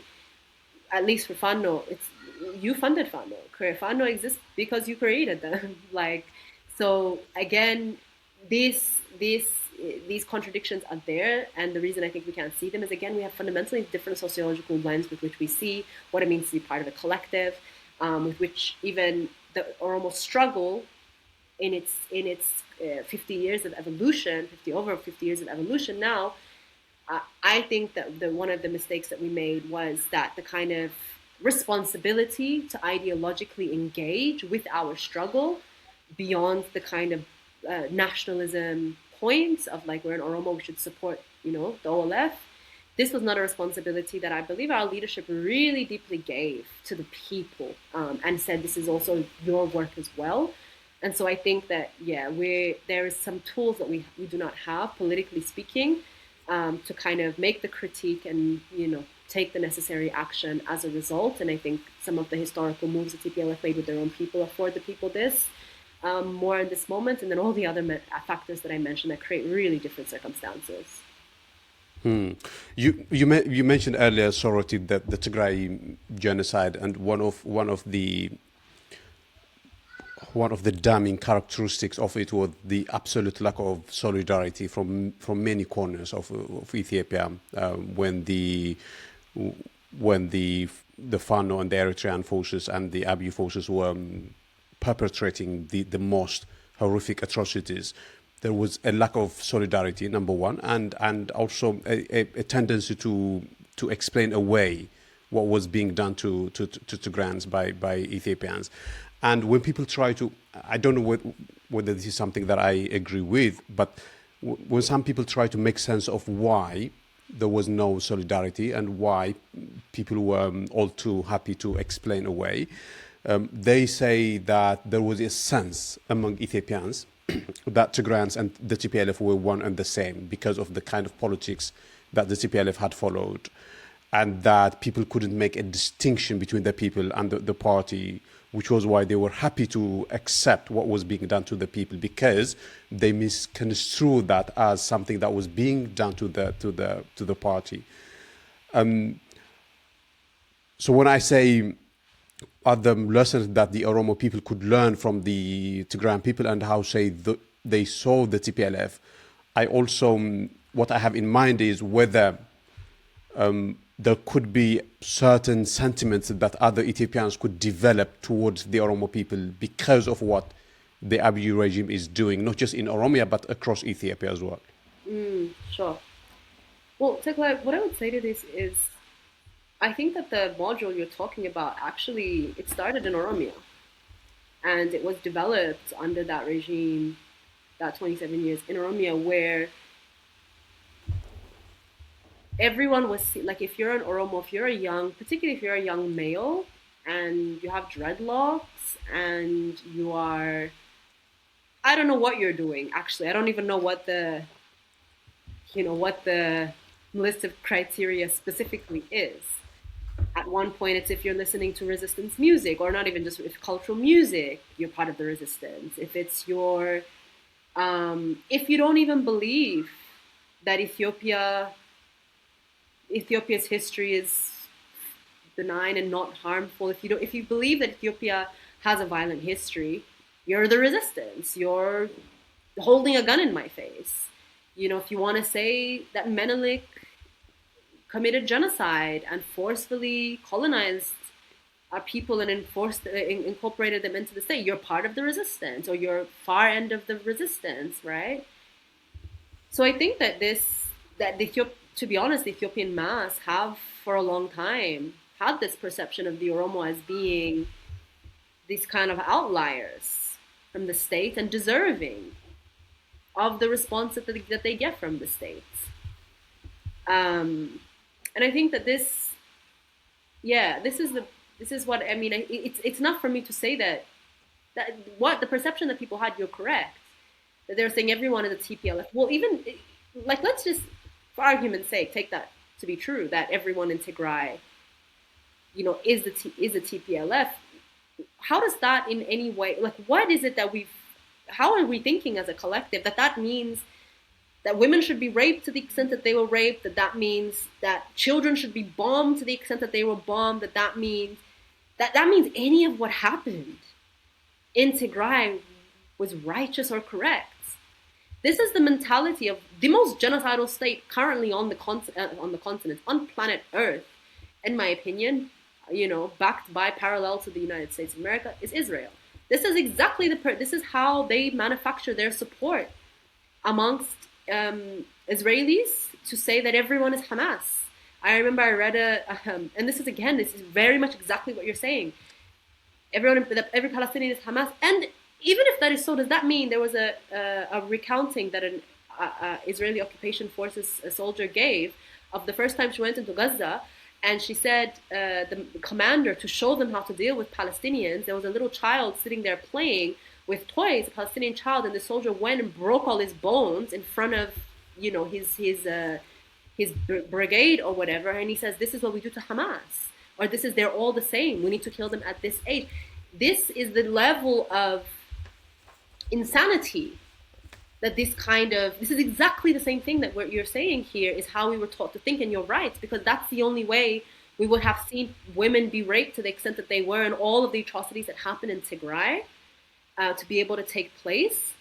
At least for Fano, it's you funded Fano. Fano exists because you created them. So again, these contradictions are there, and the reason I think we can't see them is, again, we have fundamentally different sociological lens with which we see what it means to be part of a collective, with which even the Oromo struggle in its 50 years of evolution, over 50 years of evolution now. I think that one of the mistakes that we made was that the kind of responsibility to ideologically engage with our struggle beyond the kind of nationalism points of, like, we're in Oromo, we should support, the OLF. This was not a responsibility that I believe our leadership really deeply gave to the people, and said, this is also your work as well. And so I think that, there is some tools that we do not have, politically speaking, to kind of make the critique and, take the necessary action as a result. And I think some of the historical moves that TPLF made with their own people afford the people this, more in this moment, and then all the other factors that I mentioned that create really different circumstances. You mentioned earlier, Soretti, that the Tigray genocide, and one of the damning characteristics of it was the absolute lack of solidarity from many corners of Ethiopia, when the Fano and the Eritrean forces and the Abiy forces were perpetrating the most horrific atrocities. There was a lack of solidarity, number one, and also a tendency to to explain away what was being done to Tigrans by Ethiopians. And when people try to, I don't know whether this is something that I agree with, but when some people try to make sense of why there was no solidarity and why people were all too happy to explain away, they say that there was a sense among Ethiopians that Tigrans and the TPLF were one and the same because of the kind of politics that the TPLF had followed, and that people couldn't make a distinction between the people and the party, which was why they were happy to accept what was being done to the people, because they misconstrued that as something that was being done to the party. So when I say are the lessons that the Oromo people could learn from the Tigrayan people and how they saw the TPLF, I also, what I have in mind is whether there could be certain sentiments that other Ethiopians could develop towards the Oromo people because of what the Abiy regime is doing, not just in Oromia, but across Ethiopia as well. Sure. Well, Tekla, what I would say to this is, I think that the module you're talking about, actually, it started in Oromia. And it was developed under that regime, that 27 years in Oromia, where everyone was, like, if you're an Oromo, if you're a young, particularly if you're a young male, and you have dreadlocks, and you are, I don't know what you're doing, actually. I don't even know what the list of criteria specifically is. At one point, it's if you're listening to resistance music, or not even just if cultural music, you're part of the resistance. If it's your, if you don't even believe that Ethiopia's history is benign and not harmful, if you believe that Ethiopia has a violent history, you're the resistance. You're holding a gun in my face. If you want to say that Menelik committed genocide and forcefully colonized our people and incorporated them into the state, you're part of the resistance, or you're far end of the resistance, right? So I think that to be honest, the Ethiopian mass have for a long time had this perception of the Oromo as being these kind of outliers from the state and deserving of the response that they get from the state. And I think that this is what I mean. It's not for me to say that what the perception that people had, you're correct, that they're saying everyone is a TPLF. Well, even like, let's just, for argument's sake, take that to be true, that everyone in Tigray, is the TPLF. How does that in any way, like, what is it that how are we thinking as a collective that means that women should be raped to the extent that they were raped, that means that children should be bombed to the extent that they were bombed, that means any of what happened in Tigray was righteous or correct? This is the mentality of the most genocidal state currently on the continent, on planet Earth, in my opinion, backed by, parallel to the United States of America, is Israel. This is exactly this is how they manufacture their support amongst Israelis to say that everyone is Hamas. I remember I read and this is very much exactly what you're saying. Every Palestinian is Hamas, and even if that is so, does that mean there was a recounting that an Israeli occupation forces soldier gave of the first time she went into Gaza, and she said the commander, to show them how to deal with Palestinians, there was a little child sitting there playing with toys, a Palestinian child, and the soldier went and broke all his bones in front of his brigade or whatever, and he says, this is what we do to Hamas, or they're all the same, we need to kill them at this age. This is the level of insanity that this is exactly the same thing that what you're saying here is how we were taught to think, and you're right, because that's the only way we would have seen women be raped to the extent that they were, and all of the atrocities that happened in Tigray to be able to take place.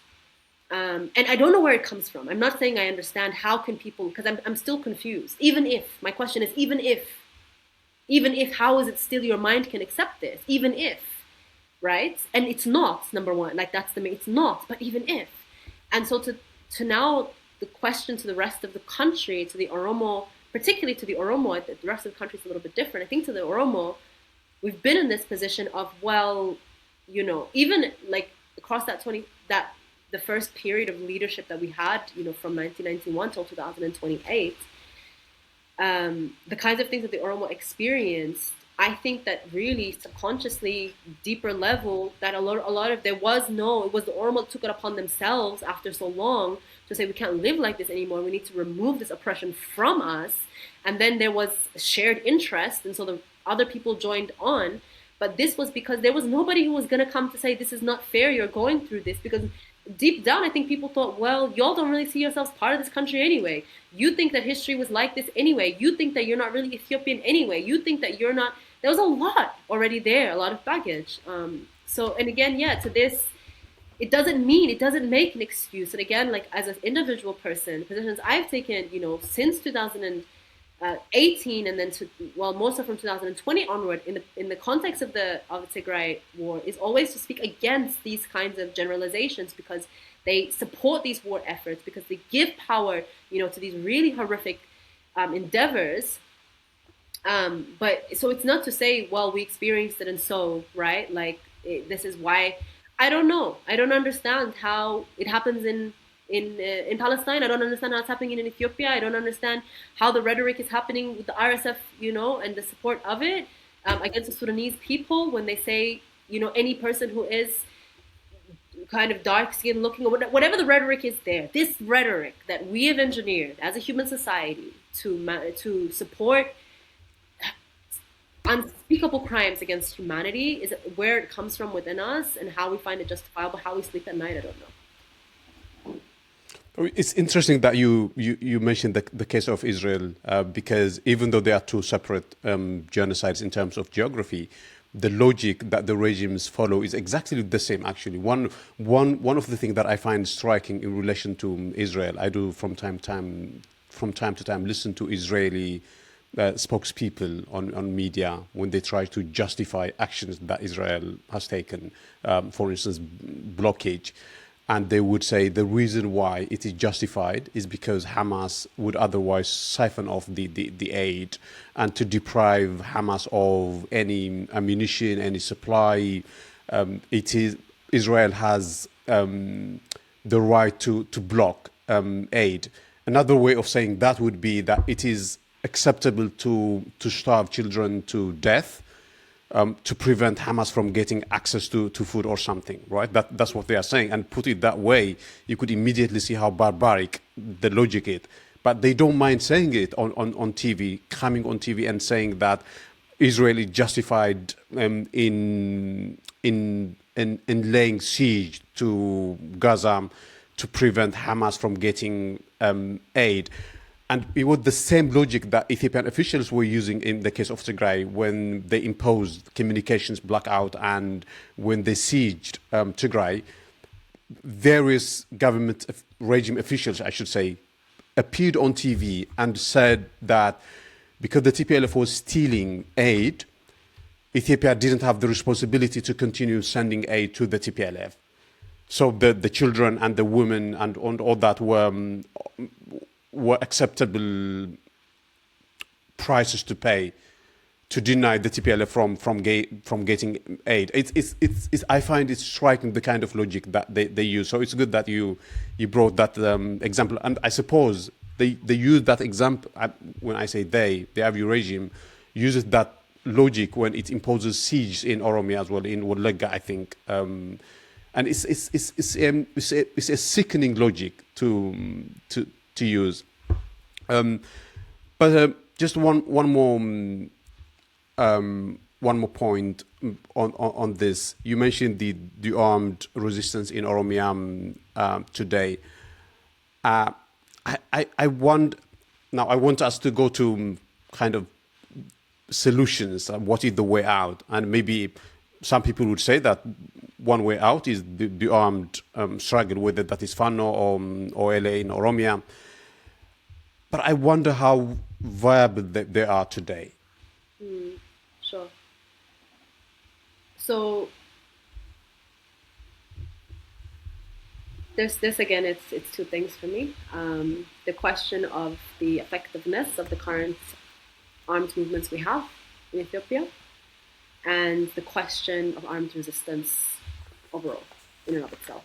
And I don't know where it comes from. I'm not saying I understand how can people, because I'm still confused. My question is, even if, how is it still your mind can accept this? Even if, right? And it's not, number one, like it's not, but even if. And so to now the question to the rest of the country, to the Oromo particularly to the Oromo, the rest of the country is a little bit different. I think to the Oromo, we've been in this position of, well, even like across that the first period of leadership that we had, from 1991 till 2028, the kinds of things that the Oromo experienced, I think that really subconsciously, deeper level, that a lot of it was the Oromo that took it upon themselves after so long to say we can't live like this anymore. We need to remove this oppression from us. And then there was shared interest, and so the other people joined on. But this was because there was nobody who was going to come to say this is not fair. You're going through this, because deep down, I think people thought, well, y'all don't really see yourselves part of this country anyway. You think that history was like this anyway. You think that you're not really Ethiopian anyway. You think that you're not. There was a lot already there, a lot of baggage. And again, yeah, to this, it doesn't make an excuse. And again, like as an individual person, positions I've taken, since 2018, and then most of from 2020 onward, in the context of the Tigray war, is always to speak against these kinds of generalizations, because they support these war efforts, because they give power, to these really horrific endeavors. But so it's not to say, well, we experienced it and so, right? Like this is why. I don't know. I don't understand how it happens in Palestine. I don't understand how it's happening in Ethiopia. I don't understand how the rhetoric is happening with the RSF, and the support of it against the Sudanese people, when they say, any person who is kind of dark skinned looking, or whatever the rhetoric is there. This rhetoric that we have engineered as a human society to support unspeakable crimes against humanity, is where it comes from within us, and how we find it justifiable, how we sleep at night, I don't know. It's interesting that you mentioned the case of Israel, because even though they are two separate genocides in terms of geography, the logic that the regimes follow is exactly the same. Actually, one of the things that I find striking in relation to Israel, I do from time to time listen to Israeli spokespeople on media when they try to justify actions that Israel has taken, for instance, blockage. And they would say the reason why it is justified is because Hamas would otherwise siphon off the aid, and to deprive Hamas of any ammunition, any supply. Israel has the right to block aid. Another way of saying that would be that it is acceptable to starve children to death, to prevent Hamas from getting access to food or something, right? That's what they are saying. And put it that way, you could immediately see how barbaric the logic is. But they don't mind saying it on TV, coming on TV and saying that Israel is justified in laying siege to Gaza to prevent Hamas from getting aid. And it was the same logic that Ethiopian officials were using in the case of Tigray when they imposed communications blackout and when they sieged Tigray. Various government regime officials, I should say, appeared on TV and said that because the TPLF was stealing aid, Ethiopia didn't have the responsibility to continue sending aid to the TPLF. So the children and the women and all that were acceptable prices to pay to deny the TPLF from getting aid. It's I find it striking, the kind of logic that they use. So it's good that you brought that example, and I suppose they use that example. When I say the Abiy regime uses that logic when it imposes siege in Oromia as well, in Wallagga, I think. And it's a sickening logic to use. But just one more point on this. You mentioned the armed resistance in Oromia today. I want us to go to kind of solutions. What is the way out? And maybe some people would say that one way out is the armed struggle, whether that is Fano or LA in Oromia. But I wonder how viable they are today. Sure. So This again, it's two things for me. The question of the effectiveness of the current armed movements we have in Ethiopia, and the question of armed resistance overall, in and of itself.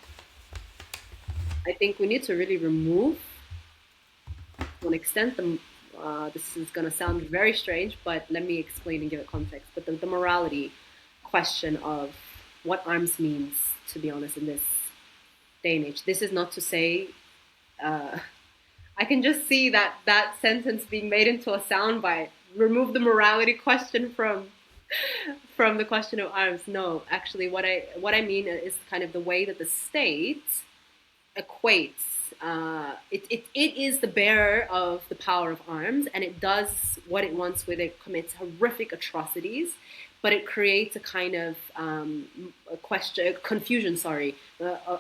I think we need to really remove, to an extent, this is going to sound very strange, but let me explain and give it context. But the morality question of what arms means, to be honest, in this day and age. This is not to say, uh, I can just see that sentence being made into a soundbite. Remove the morality question from the question of arms. No, actually, what I mean is kind of the way that the state equates. It is the bearer of the power of arms, and it does what it wants with it. Commits horrific atrocities, but it creates a kind of confusion,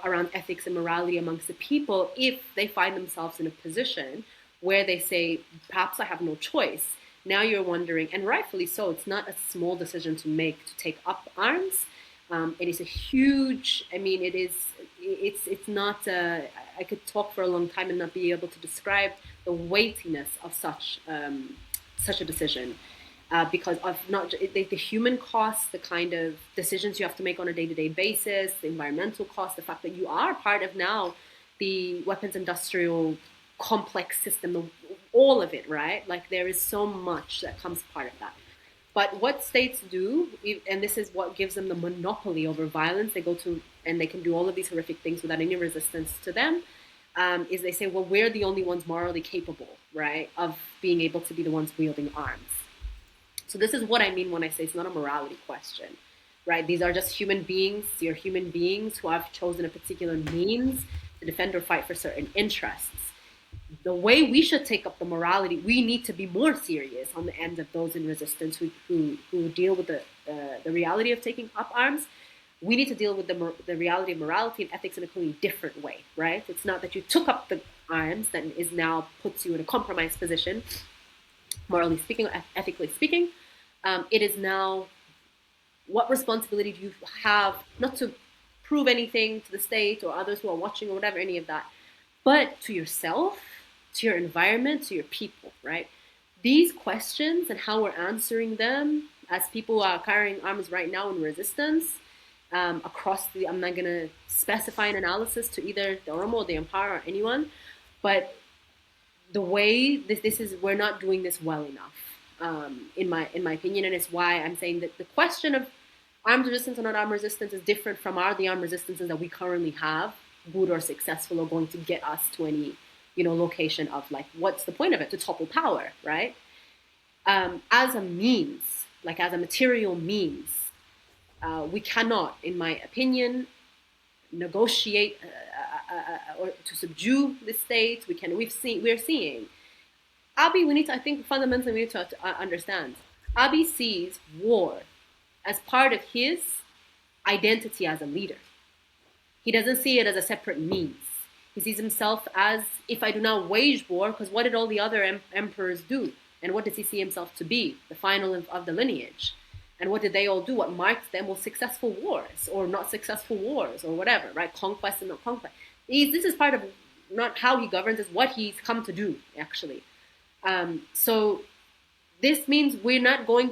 around ethics and morality amongst the people if they find themselves in a position where they say, perhaps I have no choice. Now you're wondering, and rightfully so, it's not a small decision to make to take up arms. It is a huge. I mean, it is. It's not. I could talk for a long time and not be able to describe the weightiness of such a decision, because of not the human cost, the kind of decisions you have to make on a day-to-day basis, the environmental cost, the fact that you are part of now the weapons industrial complex system, all of it, right? Like there is so much that comes part of that. But what states do, and this is what gives them the monopoly over violence, they go to and they can do all of these horrific things without any resistance to them, is they say, well, we're the only ones morally capable, right, of being able to be the ones wielding arms. So this is what I mean when I say it's not a morality question, right? These are just human beings. You're human beings who have chosen a particular means to defend or fight for certain interests. The way we should take up the morality, we need to be more serious on the end of those in resistance who deal with the reality of taking up arms. We need to deal with the reality of morality and ethics in a completely different way, right? It's not that you took up the arms that is now puts you in a compromised position, morally speaking or ethically speaking. It is now, what responsibility do you have, not to prove anything to the state or others who are watching or whatever, any of that, but to yourself, to your environment, to your people, right? These questions and how we're answering them as people are carrying arms right now in resistance across the, I'm not going to specify an analysis to either the Oromo or the Empire or anyone, but the way this is, we're not doing this well enough, in my opinion, and it's why I'm saying that the question of armed resistance or not armed resistance is different from the armed resistances that we currently have, good or successful, or going to get us to any location of, like, what's the point of it, to topple power, right? As a means, like as a material means, we cannot, in my opinion, negotiate or to subdue the state. We're seeing Abiy. I think fundamentally we need to understand. Abiy sees war as part of his identity as a leader. He doesn't see it as a separate means. He sees himself as, if I do not wage war, because what did all the other emperors do? And what does he see himself to be? The final of the lineage. And what did they all do? What marked them was successful wars or not successful wars or whatever, right? Conquest and not conquest. This is part of not how he governs, it's what he's come to do, actually. So this means we're not talking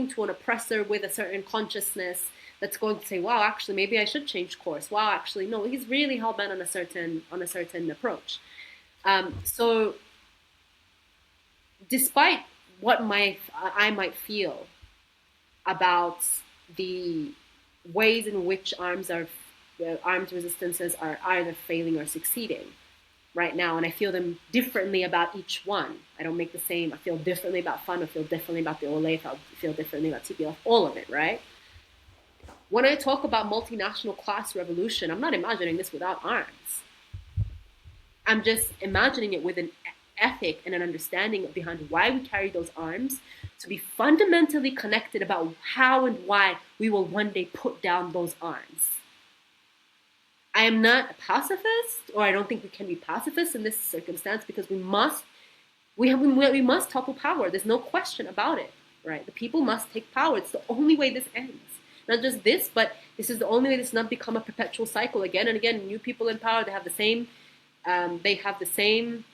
to an oppressor with a certain consciousness that's going to say, wow, actually, maybe I should change course. Wow, actually, no, he's really hell-bent on a certain approach. So despite what I might feel about the ways in which armed resistances are either failing or succeeding right now, and I feel them differently about each one. I don't make the same. I feel differently about FUN. I feel differently about the OLA. I feel differently about TPLF. All of it, right? When I talk about multinational class revolution, I'm not imagining this without arms. I'm just imagining it with an ethic and an understanding behind why we carry those arms, to be fundamentally connected about how and why we will one day put down those arms. I am not a pacifist, or I don't think we can be pacifists in this circumstance, because we must topple power. There's no question about it, right? The people must take power. It's the only way this ends. Not just this, but this is the only way this does not become a perpetual cycle again and again. New people in power, they have the same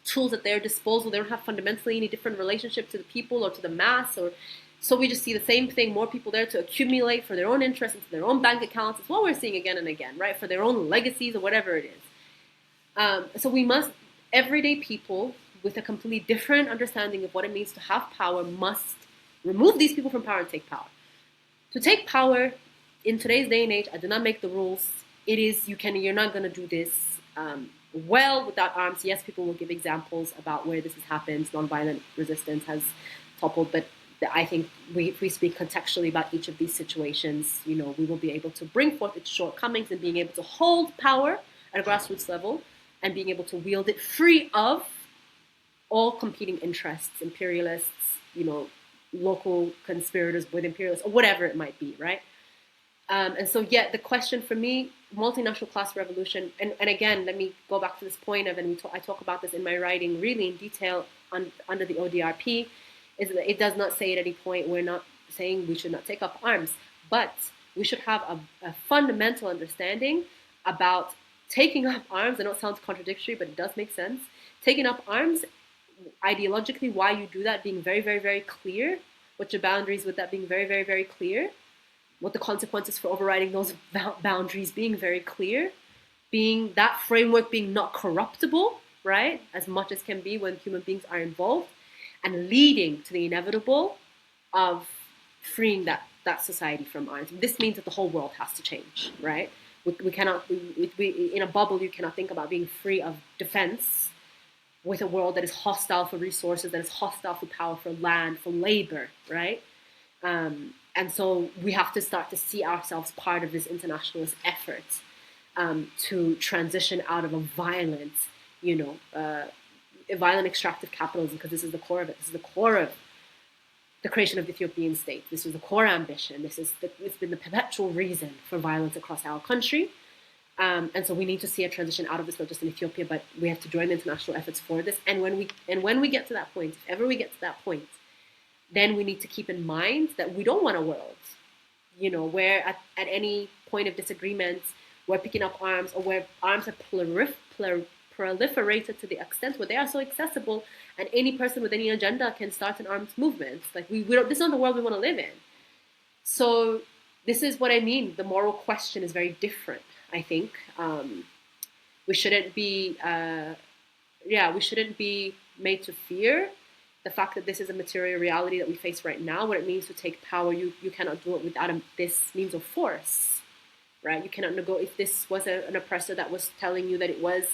tools at their disposal. They don't have fundamentally any different relationship to the people or to the mass, or so we just see the same thing, more people there to accumulate for their own interests, into their own bank accounts. It's what we're seeing again and again, right? For their own legacies or whatever it is. So we must, everyday people with a completely different understanding of what it means to have power, must remove these people from power and take power. To take power in today's day and age, I do not make the rules. It is, you're not going to do this well without arms. Yes, people will give examples about where this has happened. Nonviolent resistance has toppled, but I think if we speak contextually about each of these situations, we will be able to bring forth its shortcomings in being able to hold power at a grassroots level and being able to wield it free of all competing interests, imperialists, local conspirators with imperialists, or whatever it might be, right? And so, the question for me, multinational class revolution, and again, let me go back to this point of, and I talk about this in my writing really in detail under the ODRP, is that it does not say at any point, we're not saying we should not take up arms, but we should have a fundamental understanding about taking up arms. I know it sounds contradictory, but it does make sense. Taking up arms, ideologically, why you do that, being very, very, very clear, what your boundaries with that being very, very, very clear, what the consequences for overriding those boundaries being very clear, being that framework being not corruptible, right, as much as can be when human beings are involved, and leading to the inevitable of freeing that society from arms. This means that the whole world has to change, right? We cannot, in a bubble, you cannot think about being free of defense with a world that is hostile for resources, that is hostile for power, for land, for labor, right? And so we have to start to see ourselves part of this internationalist effort to transition out of a violent, a violent extractive capitalism, because this is the core of it. This is the core of the creation of the Ethiopian state. This is the core ambition. It's been the perpetual reason for violence across our country. And so we need to see a transition out of this, not just in Ethiopia, but we have to join the international efforts for this. And when we get to that point, if ever we get to that point, then we need to keep in mind that we don't want a world, where at any point of disagreement, we're picking up arms, or where arms are proliferated to the extent where they are so accessible, and any person with any agenda can start an armed movement. Like we don't. This is not the world we want to live in. So this is what I mean. The moral question is very different. I think we shouldn't be. We shouldn't be made to fear the fact that this is a material reality that we face right now. What it means to take power, you cannot do it without this means of force, right? You cannot negotiate. If this was an oppressor that was telling you that it was,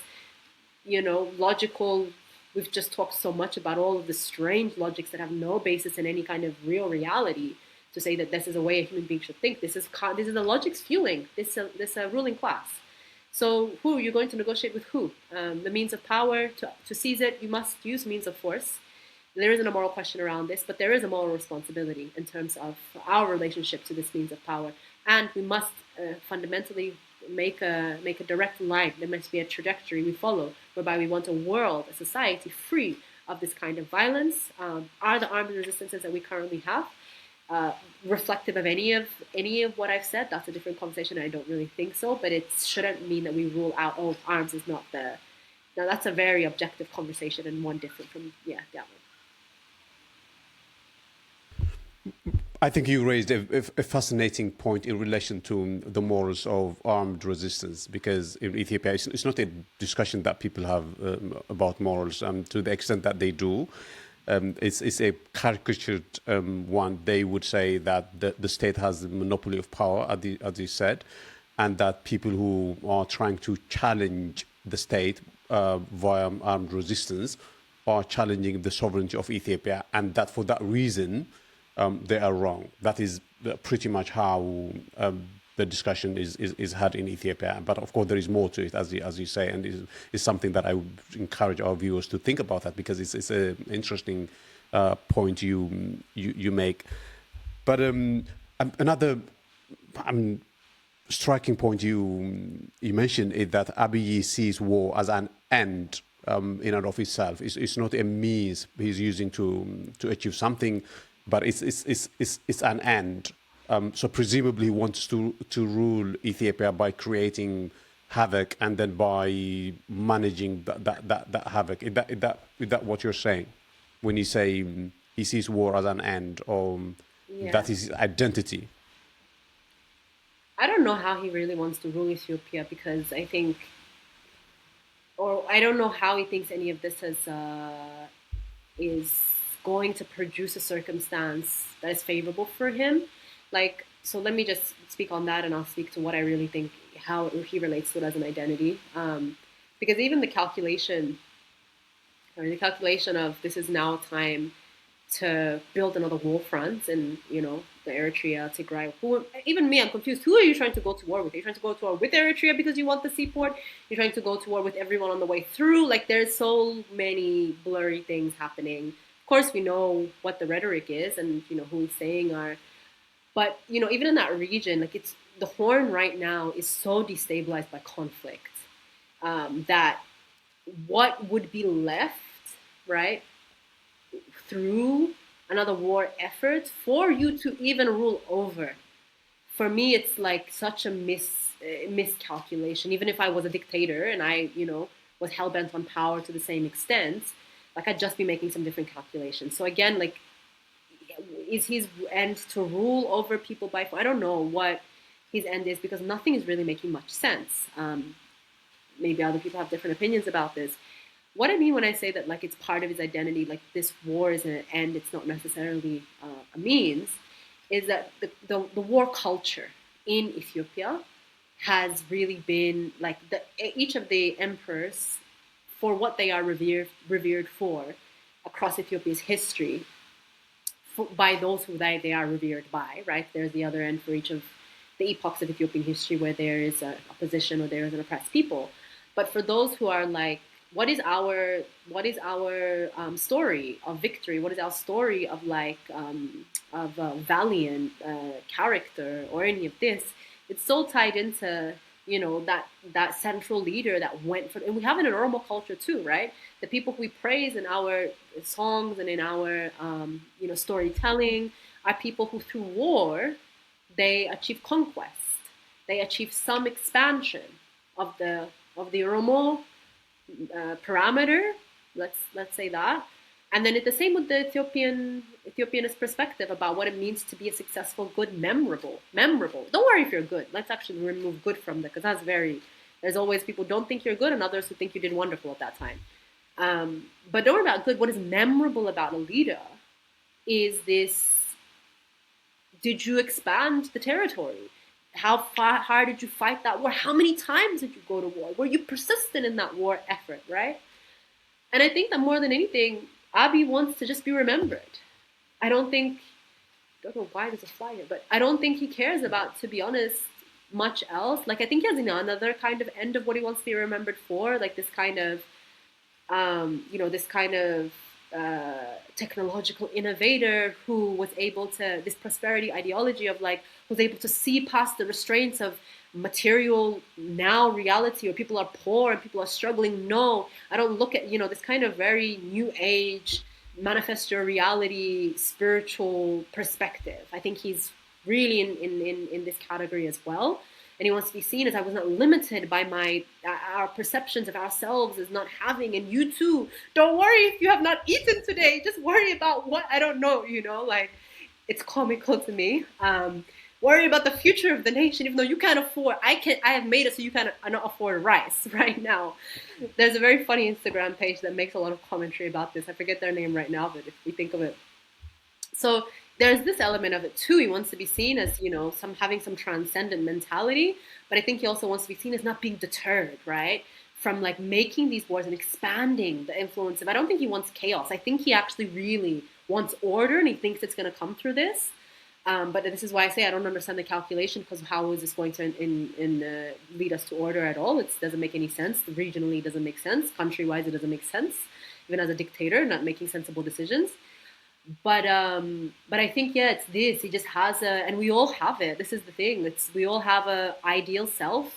logical. We've just talked so much about all of the strange logics that have no basis in any kind of real reality, to say that this is a way a human being should think. This is the logics fueling this ruling class. So who are you going to negotiate with? Who? The means of power, to seize it, you must use means of force. There isn't a moral question around this, but there is a moral responsibility in terms of our relationship to this means of power, and we must fundamentally make a direct line. There must be a trajectory we follow, whereby we want a world, a society free of this kind of violence. Are the armed resistances that we currently have reflective of any of what I've said? That's a different conversation. I don't really think so, but it shouldn't mean that we rule out, arms is not the. Now that's a very objective conversation and one different from that one. I think you raised a fascinating point in relation to the morals of armed resistance, because in Ethiopia, it's not a discussion that people have about morals. To the extent that they do, it's a caricatured one. They would say that the state has the monopoly of power, as you said, and that people who are trying to challenge the state via armed resistance are challenging the sovereignty of Ethiopia, and that for that reason, they are wrong. That is pretty much how the discussion is had in Ethiopia. But of course, there is more to it, as you say, and it's something that I would encourage our viewers to think about that, because it's an interesting point you make. But another striking point you mentioned is that Abiy sees war as an end in and of itself. It's not a means he's using to achieve something, but it's an end. So presumably he wants to rule Ethiopia by creating havoc and then by managing that havoc. Is that what you're saying when you say he sees war as an end, or Yeah. that is his identity? I don't know how he really wants to rule Ethiopia because I think, or I don't know how he thinks any of this is going to produce a circumstance that is favorable for him. Like, so let me just speak on that, and I'll speak to what I really think how he relates to it as an identity. Because even the calculation of this is now time to build another war front, and the Eritrea, Tigray. Who, even me, I'm confused. Who are you trying to go to war with? Are you trying to go to war with Eritrea because you want the seaport? You're trying to go to war with everyone on the way through. Like, there's so many blurry things happening. Of course, we know what the rhetoric is, and who he's saying are. But even in that region, like, it's the Horn right now is so destabilized by conflict, that what would be left, right, through another war effort for you to even rule over. For me, it's like such a miscalculation. Even if I was a dictator and I, was hell bent on power to the same extent, like, I'd just be making some different calculations. So again, like, is his end to rule over people by force? I don't know what his end is because nothing is really making much sense. Maybe other people have different opinions about this. What I mean when I say that, like, it's part of his identity, like this war is an end, it's not necessarily a means, is that the war culture in Ethiopia has really been like each of the emperors, for what they are revered for across Ethiopia's history, by those who they are revered by, right? There's the other end for each of the epochs of Ethiopian history where there is a opposition or there is an oppressed people. But for those who are like, what is our story of victory? What is our story of valiant character or any of this? It's so tied into that central leader that went for, and we have it in Oromo culture too, right? The people who we praise in our songs and in our storytelling are people who through war they achieve conquest, they achieve some expansion of the Oromo parameter, let's say that, and then it's the same with the Ethiopianist perspective about what it means to be a successful, good, memorable. Don't worry if you're good. Let's actually remove good from that because there's always people who don't think you're good and others who think you did wonderful at that time. But don't worry about good. What is memorable about a leader is this: did you expand the territory? How hard did you fight that war? How many times did you go to war? Were you persistent in that war effort, right? And I think that more than anything, Abiy wants to just be remembered. I don't know why there's a fly here, but I don't think he cares about, to be honest, much else. Like, I think he has another kind of end of what he wants to be remembered for, like this kind of, technological innovator who was able to, this prosperity ideology of like, was able to see past the restraints of material now reality, where people are poor and people are struggling. No, I don't look at, this kind of very new age, manifest your reality, spiritual perspective. I think he's really in this category as well. And he wants to be seen as, I was not limited by our perceptions of ourselves as not having, and you too. Don't worry if you have not eaten today. Just worry about what, I don't know, like, it's comical to me. Worry about the future of the nation, even though you can't afford, I have made it so you cannot afford rice right now. There's a very funny Instagram page that makes a lot of commentary about this. I forget their name right now, but if we think of it. So there's this element of it too. He wants to be seen as, having some transcendent mentality, but I think he also wants to be seen as not being deterred, right? From like making these wars and expanding the influence of, I don't think he wants chaos. I think he actually really wants order, and he thinks it's going to come through this. But this is why I say I don't understand the calculation, because how is this going to lead us to order at all? It doesn't make any sense. Regionally, it doesn't make sense. Country-wise, it doesn't make sense. Even as a dictator, not making sensible decisions. But I think, yeah, it's this. He just has and we all have it. This is the thing. We all have a ideal self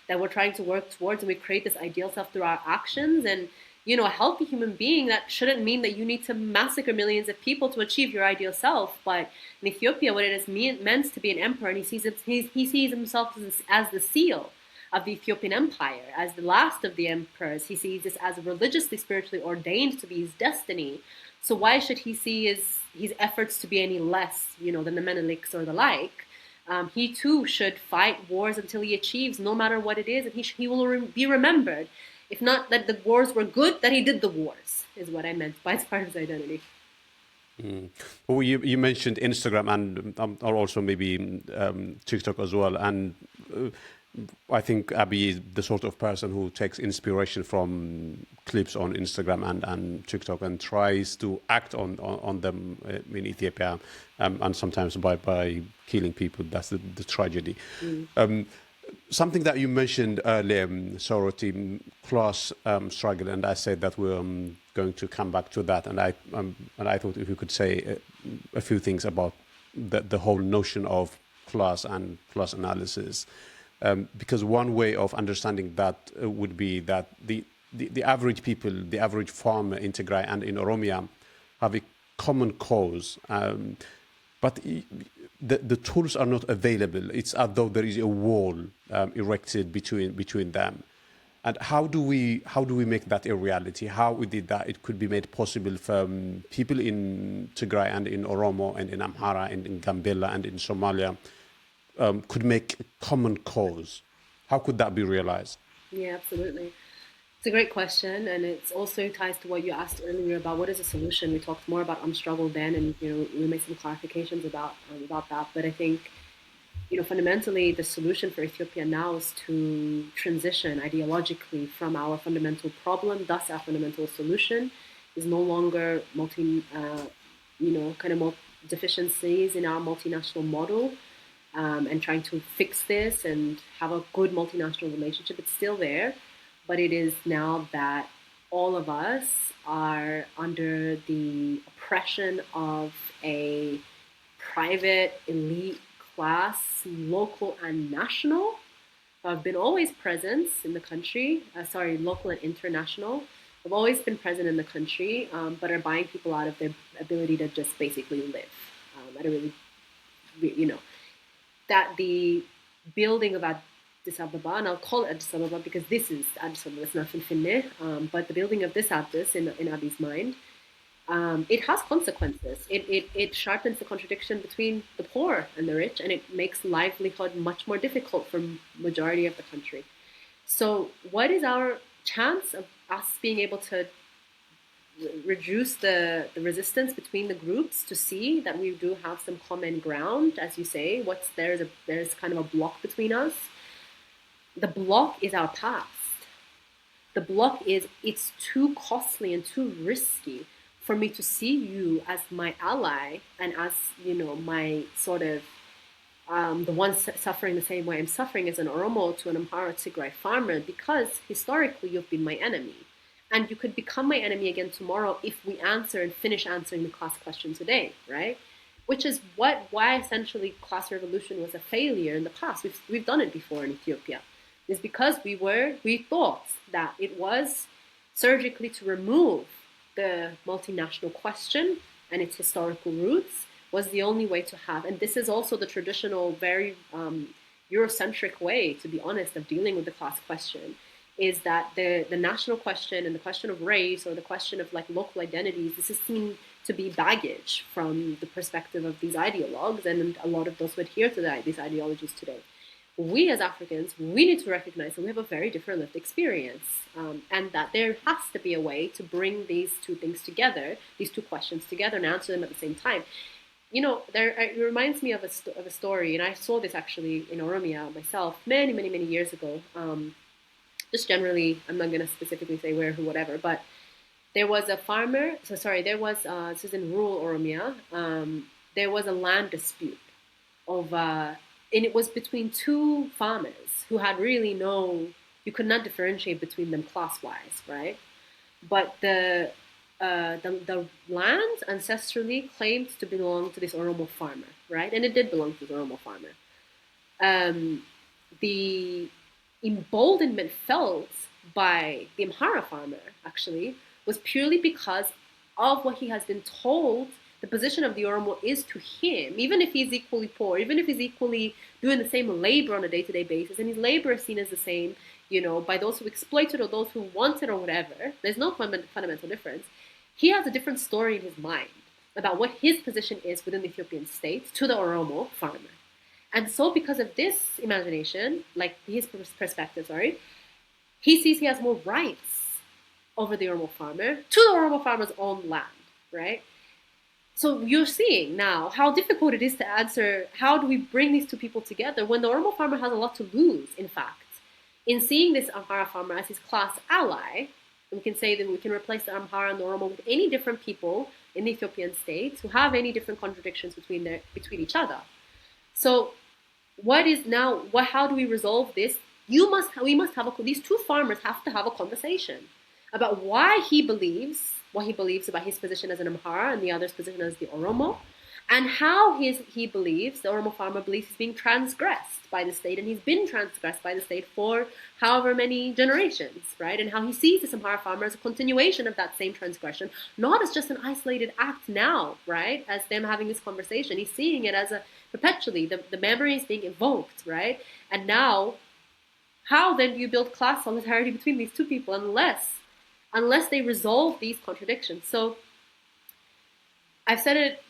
that we're trying to work towards, and we create this ideal self through our actions. And a healthy human being, that shouldn't mean that you need to massacre millions of people to achieve your ideal self. But in Ethiopia, what it is meant to be an emperor, and he sees himself as the seal of the Ethiopian empire, as the last of the emperors. He sees this as religiously, spiritually ordained to be his destiny. So why should he see his efforts to be any less, than the Meneliks or the like? He too should fight wars until he achieves, no matter what it is, and he will be remembered. If not that the wars were good, that he did the wars, is what I meant by part of his identity. Well, you mentioned Instagram and or also maybe TikTok as well. And I think Abiy is the sort of person who takes inspiration from clips on Instagram and TikTok and tries to act on them in Ethiopia, and sometimes by killing people. That's the tragedy. Something that you mentioned earlier, Soretti, class struggle, and I said that we're going to come back to that, and I thought if you could say a few things about the whole notion of class and class analysis, because one way of understanding that would be that the average people, the average farmer in Tigray and in Oromia, have a common cause. But the tools are not available. It's as though there is a wall erected between them. And how do we make that a reality? How we did that? It could be made possible for people in Tigray and in Oromo and in Amhara and in Gambela and in Somalia could make a common cause. How could that be realized? Yeah, absolutely. It's a great question, and it also ties to what you asked earlier about what is a solution. We talked more about struggle then, and we made some clarifications about that. But I think fundamentally the solution for Ethiopia now is to transition ideologically from our fundamental problem. Thus, our fundamental solution is no longer deficiencies in our multinational model, and trying to fix this and have a good multinational relationship. It's still there. But it is now that all of us are under the oppression of a private elite class, local and national, who have been always present in the country, local and international, have always been present in the country, but are buying people out of their ability to just basically live at a really, that the building of Addis Ababa, and I'll call it Addis Ababa because this is Addis Ababa, it's not Finfinne, but the building of this Addis in Abiy's mind, it has consequences. It sharpens the contradiction between the poor and the rich, and it makes livelihood much more difficult for majority of the country. So what is our chance of us being able to reduce the resistance between the groups to see that we do have some common ground, as you say? There's kind of a block between us. The block is our past. The block is it's too costly and too risky for me to see you as my ally and as my sort of the one suffering the same way I'm suffering as an Oromo to an Amhara Tigray farmer, because historically you've been my enemy. And you could become my enemy again tomorrow if we answer and finish answering the class question today, right? Which is why essentially class revolution was a failure in the past. We've done it before in Ethiopia. Is because we thought that it was surgically to remove the multinational question and its historical roots was the only way to have. And this is also the traditional, very Eurocentric way, to be honest, of dealing with the class question, is that the national question and the question of race or the question of like local identities, this is seen to be baggage from the perspective of these ideologues and a lot of those who adhere to these ideologies today. We as Africans, we need to recognize that we have a very different lived experience, and that there has to be a way to bring these two things together, these two questions together, and answer them at the same time. It reminds me of a story, and I saw this actually in Oromia myself many, many, many years ago. Just generally, I'm not going to specifically say where, who, whatever, but there was a farmer. This is in rural Oromia. There was a land dispute and it was between two farmers who had really you could not differentiate between them class-wise, right? But the land ancestrally claimed to belong to this Oromo farmer, right? And it did belong to the Oromo farmer. The emboldenment felt by the Amhara farmer, actually, was purely because of what he has been told the position of the Oromo is to him, even if he's equally poor, even if he's equally doing the same labor on a day-to-day basis, and his labor is seen as the same, by those who exploit it or those who want it or whatever. There's no fundamental difference. He has a different story in his mind about what his position is within the Ethiopian state to the Oromo farmer. And so because of this imagination, like his perspective, he sees he has more rights over the Oromo farmer to the Oromo farmer's own land, right? So you're seeing now how difficult it is to answer, how do we bring these two people together when the Oromo farmer has a lot to lose, in fact. In seeing this Amhara farmer as his class ally, we can say that we can replace the Amhara and the Oromo with any different people in the Ethiopian states who have any different contradictions between each other. So how do we resolve this? These two farmers have to have a conversation about why he believes what he believes about his position as an Amhara and the other's position as the Oromo, and how the Oromo farmer believes he's being transgressed by the state, and he's been transgressed by the state for however many generations, right? And how he sees this Amhara farmer as a continuation of that same transgression, not as just an isolated act now, right? As them having this conversation, he's seeing it as perpetually, the memory is being evoked, right? And now, how then do you build class solidarity between these two people unless they resolve these contradictions? So I've said it,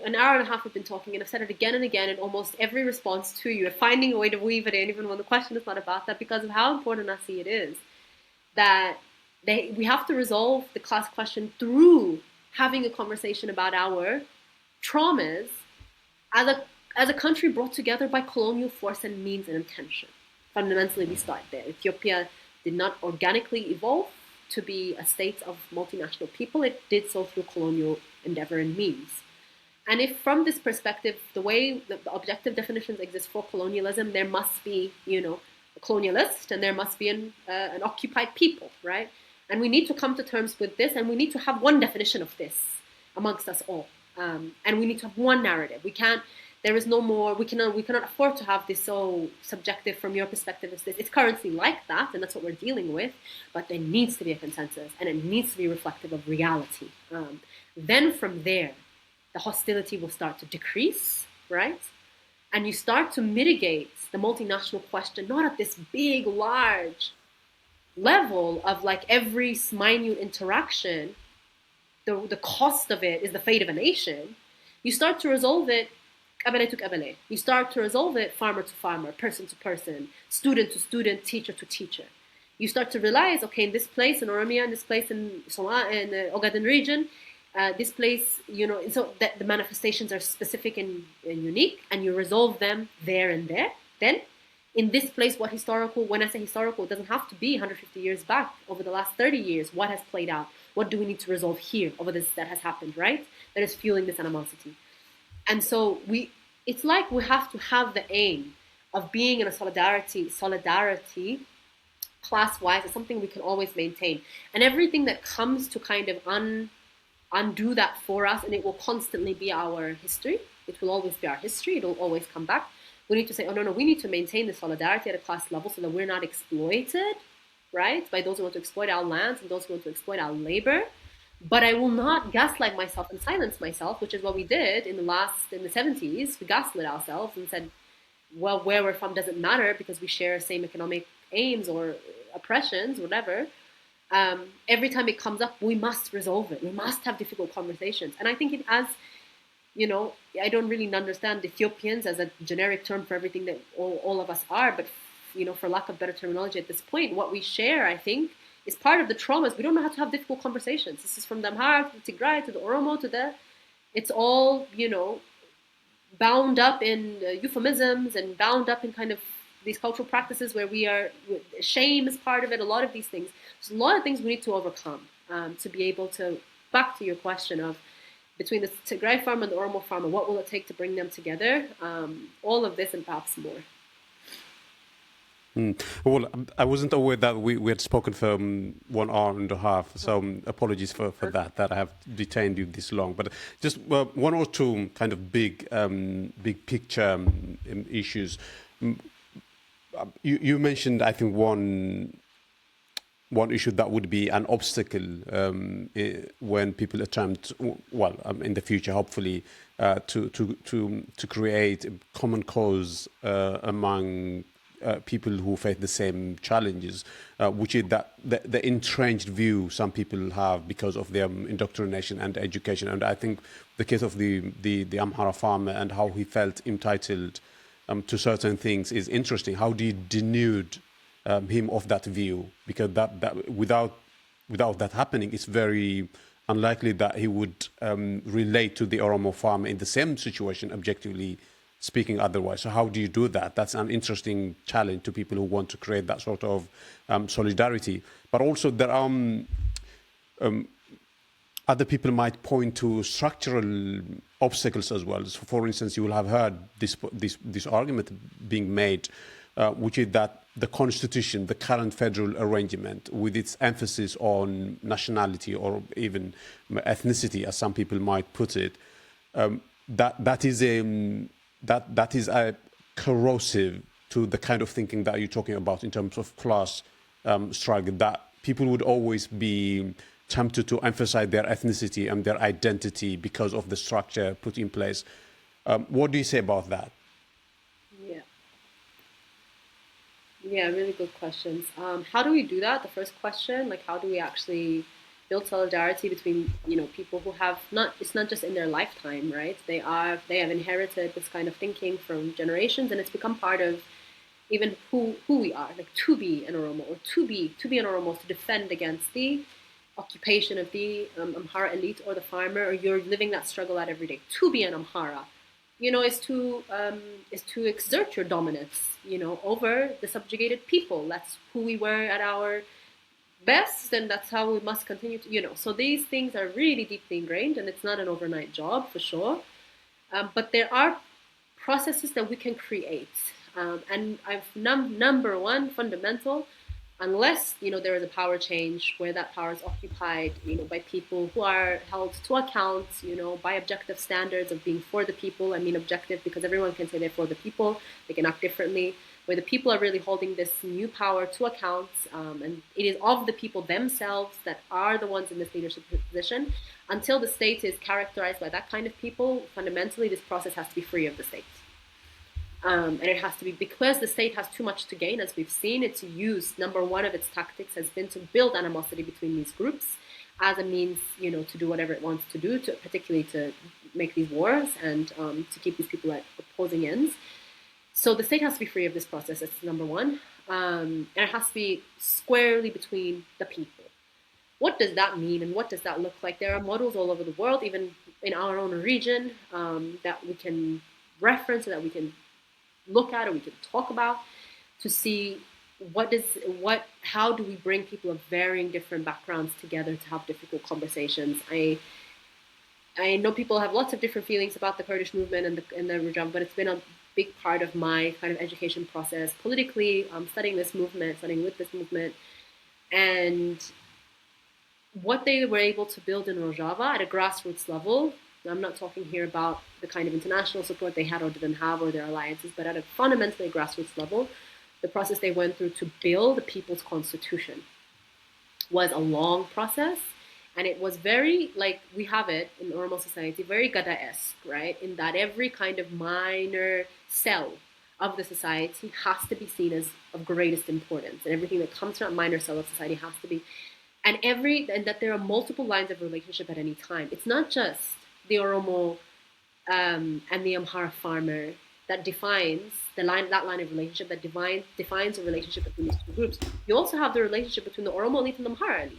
an hour and a half we've been talking, and I've said it again and again in almost every response to you, finding a way to weave it in, even when the question is not about that, because of how important I see it is that we have to resolve the class question through having a conversation about our traumas as a country brought together by colonial force and means and intention. Fundamentally, we start there. Ethiopia did not organically evolve to be a state of multinational people. It did so through colonial endeavor and means. And if from this perspective, the way the objective definitions exist for colonialism, there must be, a colonialist and there must be an occupied people, right? And we need to come to terms with this, and we need to have one definition of this amongst us all. And we need to have one narrative. There is no more, we cannot afford to have this so subjective from your perspective as this. It's currently like that, and that's what we're dealing with, but there needs to be a consensus, and it needs to be reflective of reality. Then from there, the hostility will start to decrease, right? And you start to mitigate the multinational question, not at this big, large level of like every minute interaction, the cost of it is the fate of a nation. You start to resolve it kabele to kabele. You start to resolve it farmer to farmer, person to person, student to student, teacher to teacher. You start to realize, okay, in this place in Oromia, in this place in the Ogaden region, this place, so that the manifestations are specific and unique, and you resolve them there and there. Then, in this place, when I say historical, it doesn't have to be 150 years back. Over the last 30 years, what has played out? What do we need to resolve here over this that has happened, right? That is fueling this animosity. And so it's like we have to have the aim of being in a solidarity class-wise is something we can always maintain. And everything that comes to kind of undo that for us, and it will constantly be our history. It will always be our history. It will always come back. We need to say, oh, no, we need to maintain the solidarity at a class level so that we're not exploited, right, by those who want to exploit our lands and those who want to exploit our labor. But I will not gaslight myself and silence myself, which is what we did in the 70s. We gaslit ourselves and said, well, where we're from doesn't matter because we share same economic aims or oppressions, whatever. Every time it comes up, we must resolve it. We must have difficult conversations. And I think I don't really understand Ethiopians as a generic term for everything that all of us are, but, for lack of better terminology at this point, what we share, I think, is part of the traumas. We don't know how to have difficult conversations. This is from the Amhara to the Tigray to the Oromo it's all, bound up in euphemisms and bound up in kind of these cultural practices where shame is part of it, a lot of these things. There's a lot of things we need to overcome to be able to, back to your question of between the Tigray farmer and the Oromo farmer, what will it take to bring them together? All of this and perhaps more. Well, I wasn't aware that we had spoken for 1 hour and a half, so apologies for that I have detained you this long. But just one or two kind of big picture issues. You mentioned, I think, one one issue that would be an obstacle when people attempt, well, in the future, hopefully, to create a common cause among people who face the same challenges, which is that the entrenched view some people have because of their indoctrination and education. And I think the case of the Amhara farmer and how he felt entitled to certain things is interesting. How do you denude him of that view? Because that without that happening, it's very unlikely that he would relate to the Oromo farmer in the same situation, objectively speaking otherwise. So how do you do that? That's an interesting challenge to people who want to create that sort of solidarity. But also there are other people might point to structural obstacles as well. So for instance, you will have heard this argument being made, which is that the constitution, the current federal arrangement, with its emphasis on nationality or even ethnicity, as some people might put it, that is a corrosive to the kind of thinking that you're talking about in terms of class struggle, that people would always be tempted to emphasize their ethnicity and their identity because of the structure put in place. What do you say about that? Yeah, really good questions. How do we do that? The first question, like, how do we actually build solidarity between, people who have not, it's not just in their lifetime, right? They have inherited this kind of thinking from generations, and it's become part of even who we are, like to be an Oromo, or to be an Oromo, to defend against the occupation of the Amhara elite or the farmer, or you're living that struggle out every day. To be an Amhara, is to exert your dominance, over the subjugated people. That's who we were at our best, and that's how we must continue to, So these things are really deeply ingrained, and it's not an overnight job for sure. But there are processes that we can create, and number one, fundamental. Unless there is a power change where that power is occupied, by people who are held to account, by objective standards of being for the people. I mean objective because everyone can say they're for the people, they can act differently. Where the people are really holding this new power to account, and it is of the people themselves that are the ones in this leadership position. Until the state is characterized by that kind of people, fundamentally this process has to be free of the state. And it has to be, because the state has too much to gain, as we've seen. It's used, number one of its tactics has been to build animosity between these groups as a means, to do whatever it wants to do, particularly to make these wars and to keep these people at opposing ends. So the state has to be free of this process. That's number one. And it has to be squarely between the people. What does that mean, and what does that look like? There are models all over the world, even in our own region, that we can reference, that we can look at, or we can talk about, to see how do we bring people of varying different backgrounds together to have difficult conversations. I know people have lots of different feelings about the Kurdish movement and the Rojava, but it's been a big part of my kind of education process politically, studying with this movement, and what they were able to build in Rojava at a grassroots level. I'm not talking here about the kind of international support they had or didn't have, or their alliances, but at a fundamentally grassroots level, the process they went through to build the people's constitution was a long process. And it was very, like we have it in Oromo society, very Gada-esque, right? In that every kind of minor cell of the society has to be seen as of greatest importance. And everything that comes from that minor cell of society has to be. And that there are multiple lines of relationship at any time. It's not just the Oromo and the Amhara farmer that defines that line of relationship, that defines the relationship between these two groups. You also have the relationship between the Oromo elite and the Amhara elites.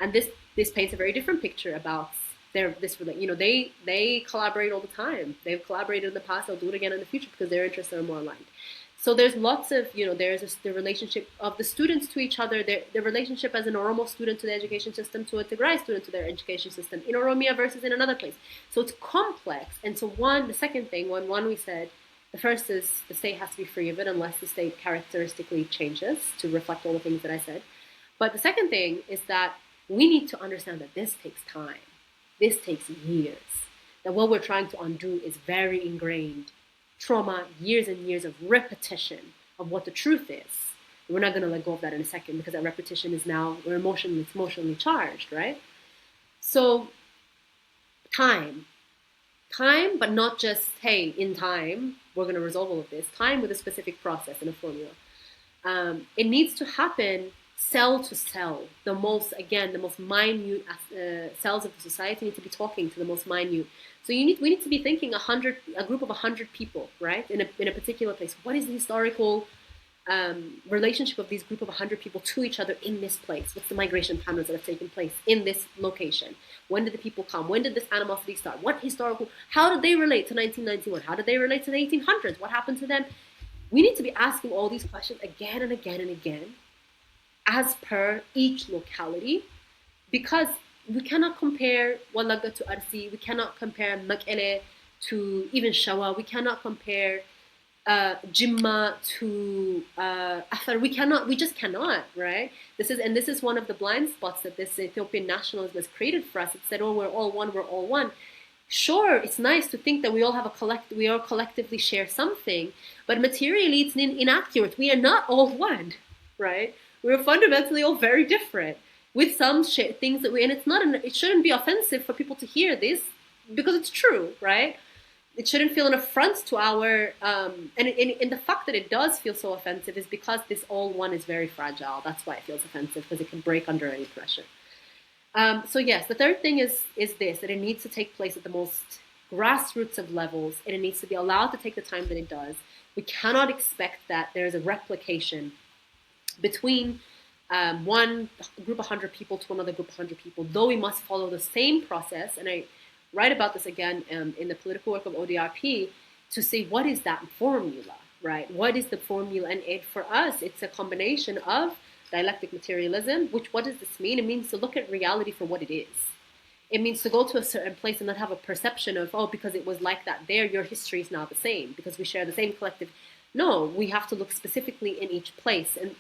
And this paints a very different picture about they collaborate all the time. They've collaborated in the past, they'll do it again in the future because their interests are more aligned. So there's lots of, there's the relationship of the students to each other, the relationship as an Oromo student to the education system, to a Tigray student to their education system, in Oromia versus in another place. So it's complex. And so the second thing, one we said, the first is the state has to be free of it unless the state characteristically changes to reflect all the things that I said. But the second thing is that we need to understand that this takes time. This takes years. That what we're trying to undo is very ingrained trauma, years and years of repetition of what the truth is. We're not going to let go of that in a second because that repetition is now, it's emotionally charged, right? So time, but not just, hey, in time, we're going to resolve all of this. Time with a specific process and a formula. It needs to happen cell to cell. The most minute cells of the society need to be talking to the most minute. So we need to be thinking a group of 100 people, right? In a particular place. What is the historical relationship of these group of 100 people to each other in this place? What's the migration patterns that have taken place in this location? When did the people come? When did this animosity start? How did they relate to 1991? How did they relate to the 1800s? What happened to them? We need to be asking all these questions again and again and again as per each locality, because we cannot compare Walaga to Arsi, we cannot compare Makele to even Shawa, we cannot compare Jimma to Afar. We just cannot, right? This is one of the blind spots that this Ethiopian nationalism has created for us. It said, oh, we're all one. Sure, it's nice to think that we all collectively share something, but materially it's inaccurate. We are not all one, right? We're fundamentally all very different with some things that it shouldn't be offensive for people to hear this because it's true, right? It shouldn't feel an affront to our, and the fact that it does feel so offensive is because this all one is very fragile. That's why it feels offensive, because it can break under any pressure. So yes, the third thing is this, that it needs to take place at the most grassroots of levels, and it needs to be allowed to take the time that it does. We cannot expect that there's a replication between one group of 100 people to another group of 100 people, though we must follow the same process. And I write about this again in the political work of ODRP to say, what is that formula, right? What is the formula? And for us, it's a combination of dialectic materialism, what does this mean? It means to look at reality for what it is. It means to go to a certain place and not have a perception of, oh, because it was like that there, your history is now the same, because we share the same collective. No, we have to look specifically in each place. And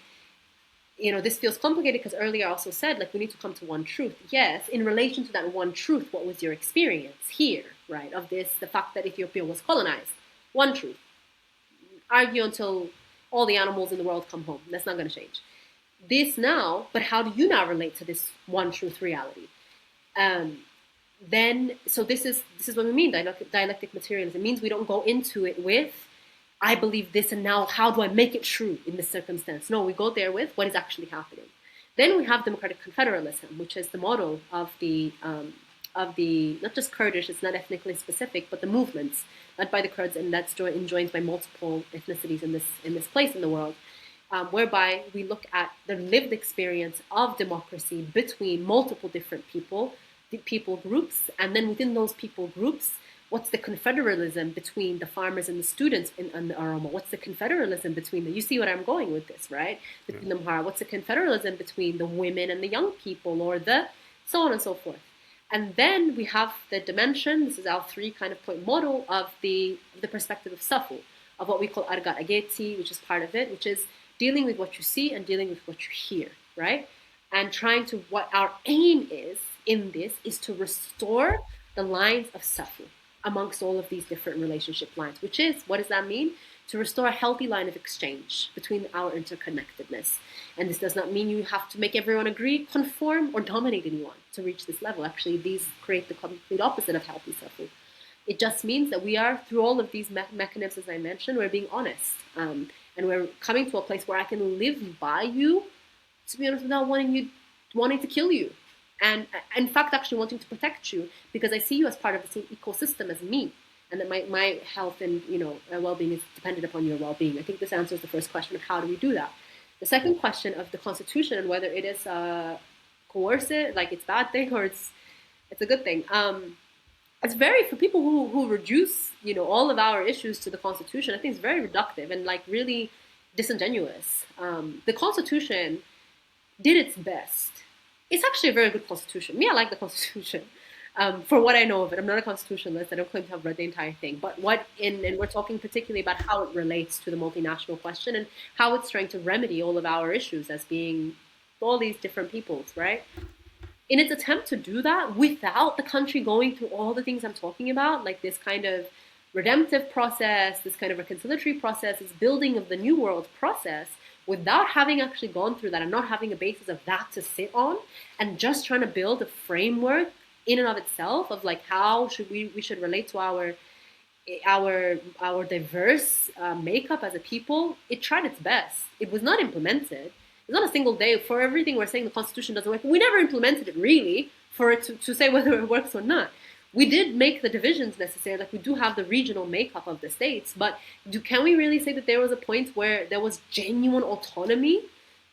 this feels complicated because earlier I also said, like, we need to come to one truth. Yes, in relation to that one truth, what was your experience here, right, of this, the fact that Ethiopia was colonized? One truth. Argue until all the animals in the world come home. That's not going to change. This now, but how do you now relate to this one truth reality? So this is what we mean, dialectic materialism. It means we don't go into it with, I believe this, and now how do I make it true in this circumstance? No, we go there with what is actually happening. Then we have democratic confederalism, which is the model of the not just Kurdish, it's not ethnically specific, but the movements led by the Kurds, and that's joined by multiple ethnicities in this place in the world, whereby we look at the lived experience of democracy between multiple different people groups, and then within those people groups, what's the confederalism between the farmers and the students in the Oromo? What's the confederalism between you see what I'm going with this, right? Between the Mahara, what's the confederalism between the women and the young people, or the so on and so forth. And then we have the dimension, this is our 3 kind of point model of the perspective of Safu, of what we call Argat Ageti, which is part of it, which is dealing with what you see and dealing with what you hear, right? And what our aim is in this is to restore the lines of Safu amongst all of these different relationship lines, which is, what does that mean? To restore a healthy line of exchange between our interconnectedness. And this does not mean you have to make everyone agree, conform, or dominate anyone to reach this level. Actually, these create the complete opposite of healthy Safu. It just means that we are, through all of these mechanisms I mentioned, we're being honest. And we're coming to a place where I can live by you, to be honest, without wanting to kill you. And in fact, actually wanting to protect you, because I see you as part of the same ecosystem as me, and that my health and well-being is dependent upon your well-being. I think this answers the first question of how do we do that. The second question of the Constitution and whether it is coercive, like it's a bad thing or it's a good thing. It's very, for people who reduce all of our issues to the Constitution, I think it's very reductive and like really disingenuous. The Constitution did its best. It's actually a very good constitution. Me, I like the Constitution. For what I know of it, I'm not a constitutionalist. I don't claim to have read the entire thing. But and we're talking particularly about how it relates to the multinational question and how it's trying to remedy all of our issues as being all these different peoples, right? In its attempt to do that without the country going through all the things I'm talking about, like this kind of redemptive process, this kind of reconciliatory process, this building of the new world process, without having actually gone through that and not having a basis of that to sit on, and just trying to build a framework in and of itself of like how should we should relate to our diverse makeup as a people. It tried its best. It was not implemented. It's not a single day. For everything we're saying the Constitution doesn't work, we never implemented it really for it to say whether it works or not. We did make the divisions necessary, like we do have the regional makeup of the states, but can we really say that there was a point where there was genuine autonomy,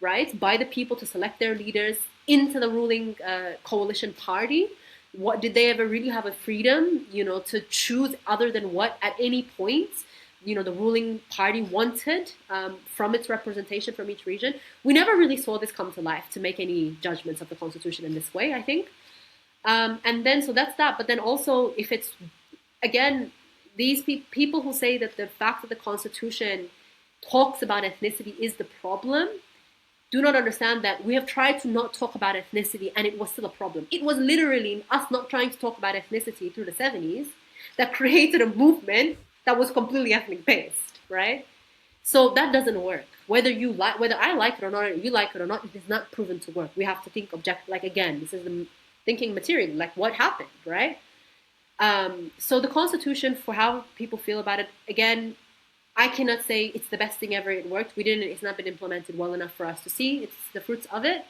right, by the people to select their leaders into the ruling coalition party? What did they ever really have a freedom, to choose other than what at any point, the ruling party wanted from its representation from each region? We never really saw this come to life to make any judgments of the Constitution in this way, I think. And then, so that's that. But then also, if it's, again, these people who say that the fact that the Constitution talks about ethnicity is the problem, do not understand that we have tried to not talk about ethnicity and it was still a problem. It was literally us not trying to talk about ethnicity through the 70s that created a movement that was completely ethnic based, right? So that doesn't work. Whether I like it or not, or you like it or not, it is not proven to work. We have to think like, again, this is the thinking material, like what happened, right? So the Constitution, for how people feel about it, again, I cannot say it's the best thing ever. It worked. It's not been implemented well enough for us to see it's the fruits of it.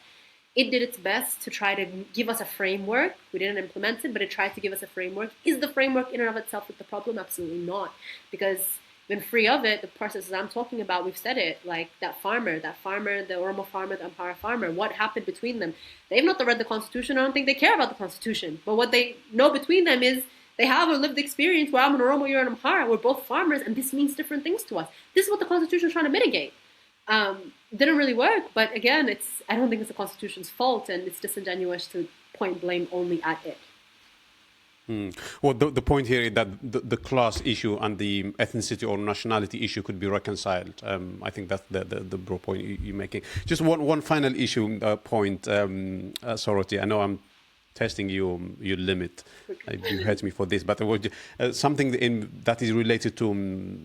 It did its best to try to give us a framework. We didn't implement it, but it tried to give us a framework. Is the framework in and of itself the problem? Absolutely not. Because when free of it, the processes I'm talking about, we've said it, like that farmer, the Oromo farmer, the Ampara farmer, what happened between them? They've not read the Constitution. I don't think they care about the Constitution. But what they know between them is they have a lived experience where I'm an Oromo, you're an Ampara. We're both farmers, and this means different things to us. This is what the Constitution is trying to mitigate. Didn't really work, but again, I don't think it's the Constitution's fault, and it's disingenuous to point blame only at it. Well, the point here is that the class issue and the ethnicity or nationality issue could be reconciled. I think that's the broad point you're making. Just one final issue point, Soretti. I know I'm testing your limit. You hurt me for this, but something that is related to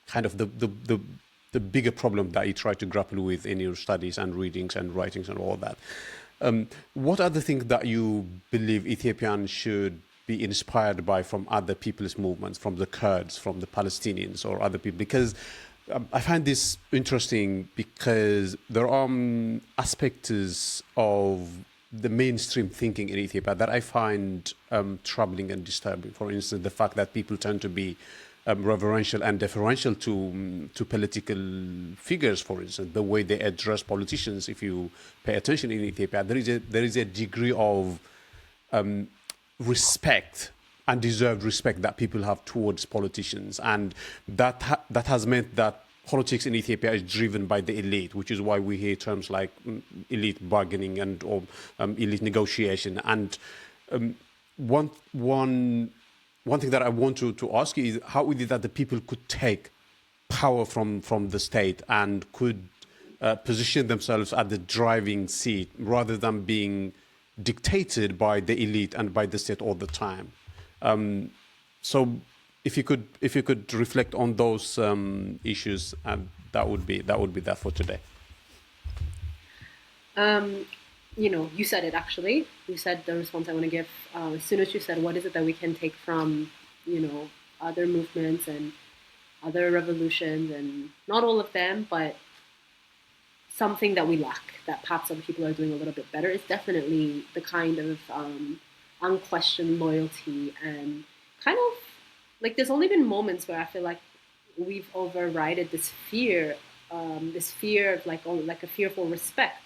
kind of the bigger problem that you try to grapple with in your studies and readings and writings and all that. What are the things that you believe Ethiopians should be inspired by from other people's movements, from the Kurds, from the Palestinians or other people? Because I find this interesting because there are aspects of the mainstream thinking in Ethiopia that I find troubling and disturbing. For instance, the fact that people tend to be reverential and deferential to political figures, for instance, the way they address politicians. If you pay attention in Ethiopia, there is a degree of respect, undeserved respect that people have towards politicians, and that has meant that politics in Ethiopia is driven by the elite, which is why we hear terms like elite bargaining or elite negotiation. And one thing that I want to ask you is how is it that the people could take power from the state and could position themselves at the driving seat rather than being dictated by the elite and by the state all the time. So if you could reflect on those issues, that would be that for today. You said it actually. You said the response I want to give. As soon as you said, what is it that we can take from, other movements and other revolutions, and not all of them, but something that we lack, that perhaps other people are doing a little bit better, is definitely the kind of unquestioned loyalty, and kind of like there's only been moments where I feel like we've overridden this fear of like a fearful respect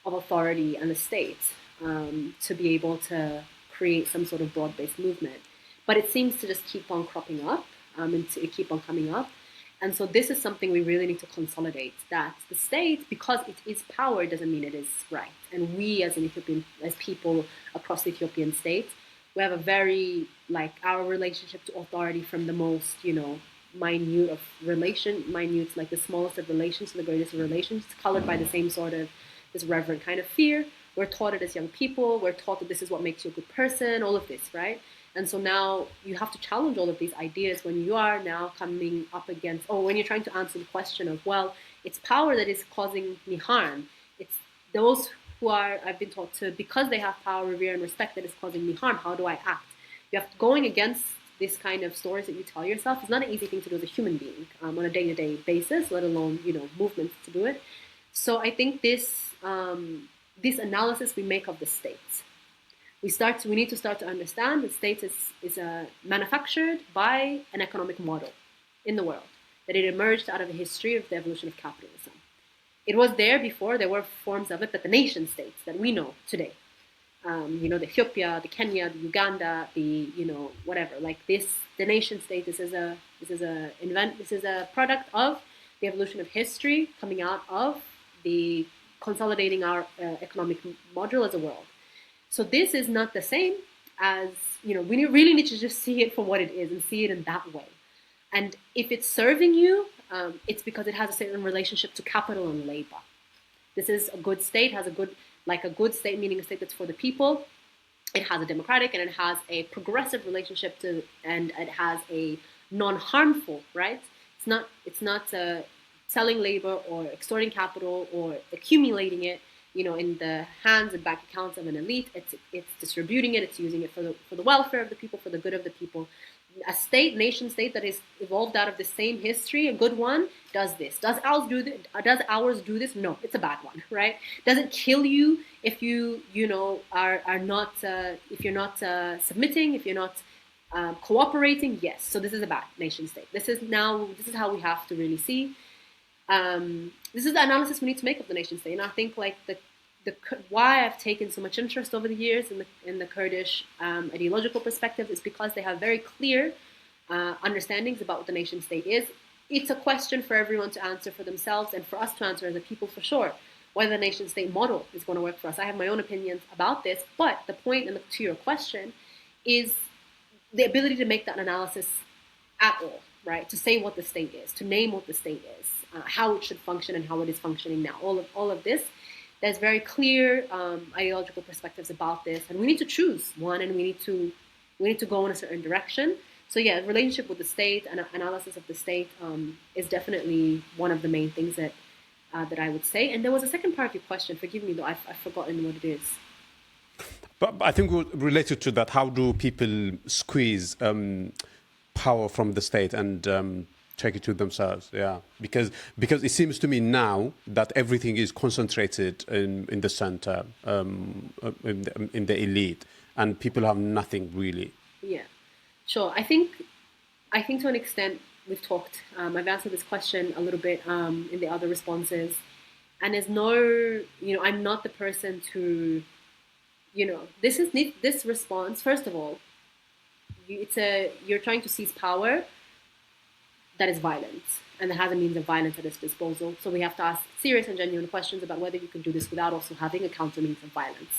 of authority and the state to be able to create some sort of broad-based movement. But it seems to just keep on cropping up and to keep on coming up. And so this is something we really need to consolidate, that the state, because it is power, doesn't mean it is right. And we as people across the Ethiopian state, we have a very, our relationship to authority from the most, minute, like the smallest of relations to the greatest of relations, it's colored by the same sort of this reverent kind of fear. We're taught it as young people. We're taught that this is what makes you a good person, all of this, right? And so now you have to challenge all of these ideas when you are now coming up against, or when you're trying to answer the question of, well, It's power that is causing me harm. It's those who are, I've been taught to, because they have power, revere, and respect, that is causing me harm. How do I act? You have going against this kind of stories that you tell yourself is not an easy thing to do as a human being on a day-to-day basis, let alone movements to do it. So I think this analysis we make of the states, we need to start to understand the state is manufactured by an economic model in the world, that it emerged out of the history of the evolution of capitalism. It was there before, there were forms of it, but the nation states that we know today, the Ethiopia, the Kenya, the Uganda, the whatever, like this, the nation state. This is a product of the evolution of history coming out of the consolidating our economic module as a world. So this is not the same as we really need to just see it for what it is and see it in that way. And if it's serving you, it's because it has a certain relationship to capital and labor. This is a good state, has a good state, meaning a state that's for the people. It has a democratic and it has a progressive relationship to, and it has a non-harmful, right? It's not selling labor or extorting capital or accumulating it, in the hands and bank accounts of an elite. It's distributing it. It's using it for the welfare of the people, for the good of the people. A nation state that is evolved out of the same history, a good one, does this. Does ours do this? No, it's a bad one, right? Does it kill you if you are not if you're not submitting, if you're not cooperating? Yes. So this is a bad nation state. This is how we have to really see. This is the analysis we need to make of the nation state, and I think why I've taken so much interest over the years in the Kurdish ideological perspective is because they have very clear understandings about what the nation state is. It's a question for everyone to answer for themselves and for us to answer as a people for sure, whether the nation state model is going to work for us. I have my own opinions about this, but the point to your question is the ability to make that analysis at all, right? To say what the state is, to name what the state is, how it should function and how it is functioning now. All of this. There's very clear ideological perspectives about this, and we need to choose one, and we need to go in a certain direction. So yeah, relationship with the state and analysis of the state is definitely one of the main things that I would say. And there was a second part of your question. Forgive me though, I've forgotten what it is. But I think related to that, how do people squeeze power from the state and take it to themselves? Yeah, because it seems to me now that everything is concentrated in the center, in the elite, and people have nothing really. Yeah, sure. I think to an extent we've talked. I've answered this question a little bit in the other responses, and there's no, I'm not the person to, this response. First of all, you're trying to seize power that is violent and that has a means of violence at its disposal. So we have to ask serious and genuine questions about whether you can do this without also having a counter means of violence,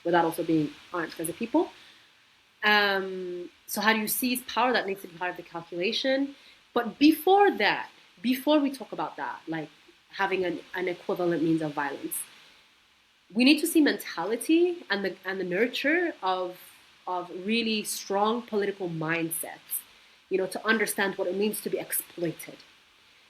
without also being armed as a people. So how do you seize power? That needs to be part of the calculation. But before that, before we talk about that, like having an equivalent means of violence, we need to see mentality and the nurture of really strong political mindsets. To understand what it means to be exploited,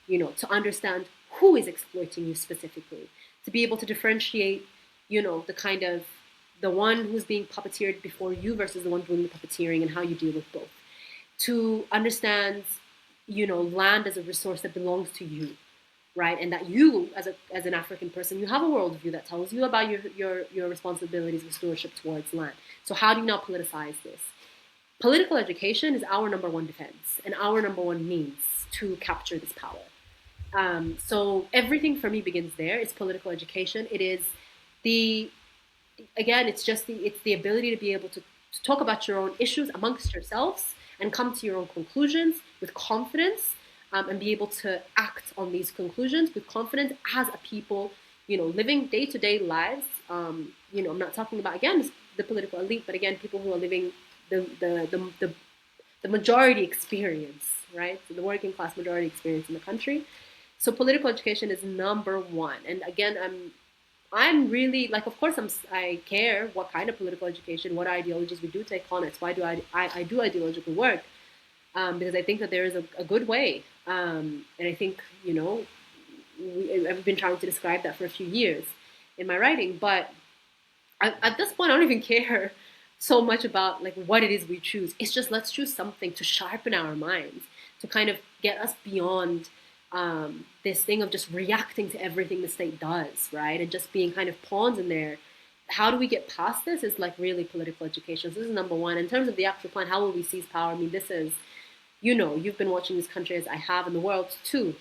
to understand who is exploiting you specifically, to be able to differentiate, the one who's being puppeteered before you versus the one doing the puppeteering and how you deal with both. To understand, land as a resource that belongs to you, right? And that you, as an African person, you have a worldview that tells you about your responsibilities and stewardship towards land. So how do you not politicize this? Political education is our number one defense and our number one means to capture this power. So everything for me begins there. It's political education. It is it's the ability to be able to talk about your own issues amongst yourselves and come to your own conclusions with confidence, and be able to act on these conclusions with confidence as a people, living day-to-day lives. I'm not talking about, again, the political elite, but again, people who are living the majority experience, right? So the working class majority experience in the country. So political education is number one. And again, I'm really, of course I care what kind of political education, what ideologies we do take on. It's why I do ideological work, because I think that there is a good way. And I think, I've been trying to describe that for a few years in my writing. But at this point, I don't even care so much about like what it is we choose. It's just let's choose something to sharpen our minds, to kind of get us beyond this thing of just reacting to everything the state does, right? And just being kind of pawns in there. How do we get past this is like really political education. So this is number one. In terms of the actual plan, how will we seize power? I mean, this is, you know, you've been watching this country as I have in the world too.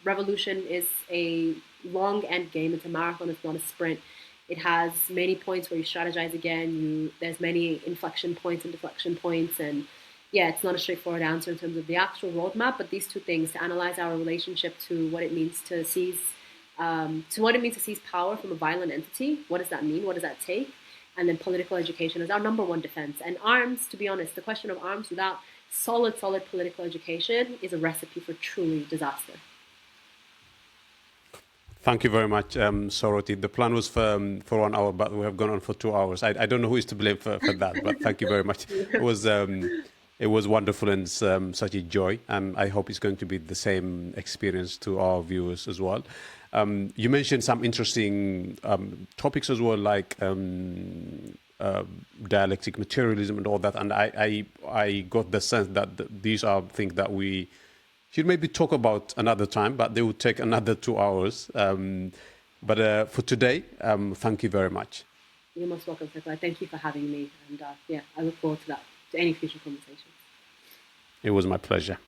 Revolution is a long end game. It's a marathon. It's not a sprint. It has many points where you strategize again. There's many inflection points and deflection points, and yeah, it's not a straightforward answer in terms of the actual roadmap. But these two things, to analyze our relationship to what it means to seize, power from a violent entity. What does that mean? What does that take? And then political education is our number one defense. And arms, to be honest, the question of arms without solid political education is a recipe for truly disaster. Thank you very much, Soretti. The plan was for 1 hour, but we have gone on for 2 hours. I don't know who is to blame for that, but thank you very much. It was wonderful and such a joy, and I hope it's going to be the same experience to our viewers as well. You mentioned some interesting topics as well, like dialectic materialism and all that, and I got the sense that these are things that we should maybe talk about another time, but they would take another 2 hours. But for today, thank you very much. You're most welcome, Sekou. Thank you for having me, and yeah, I look forward to that, to any future conversations. It was my pleasure.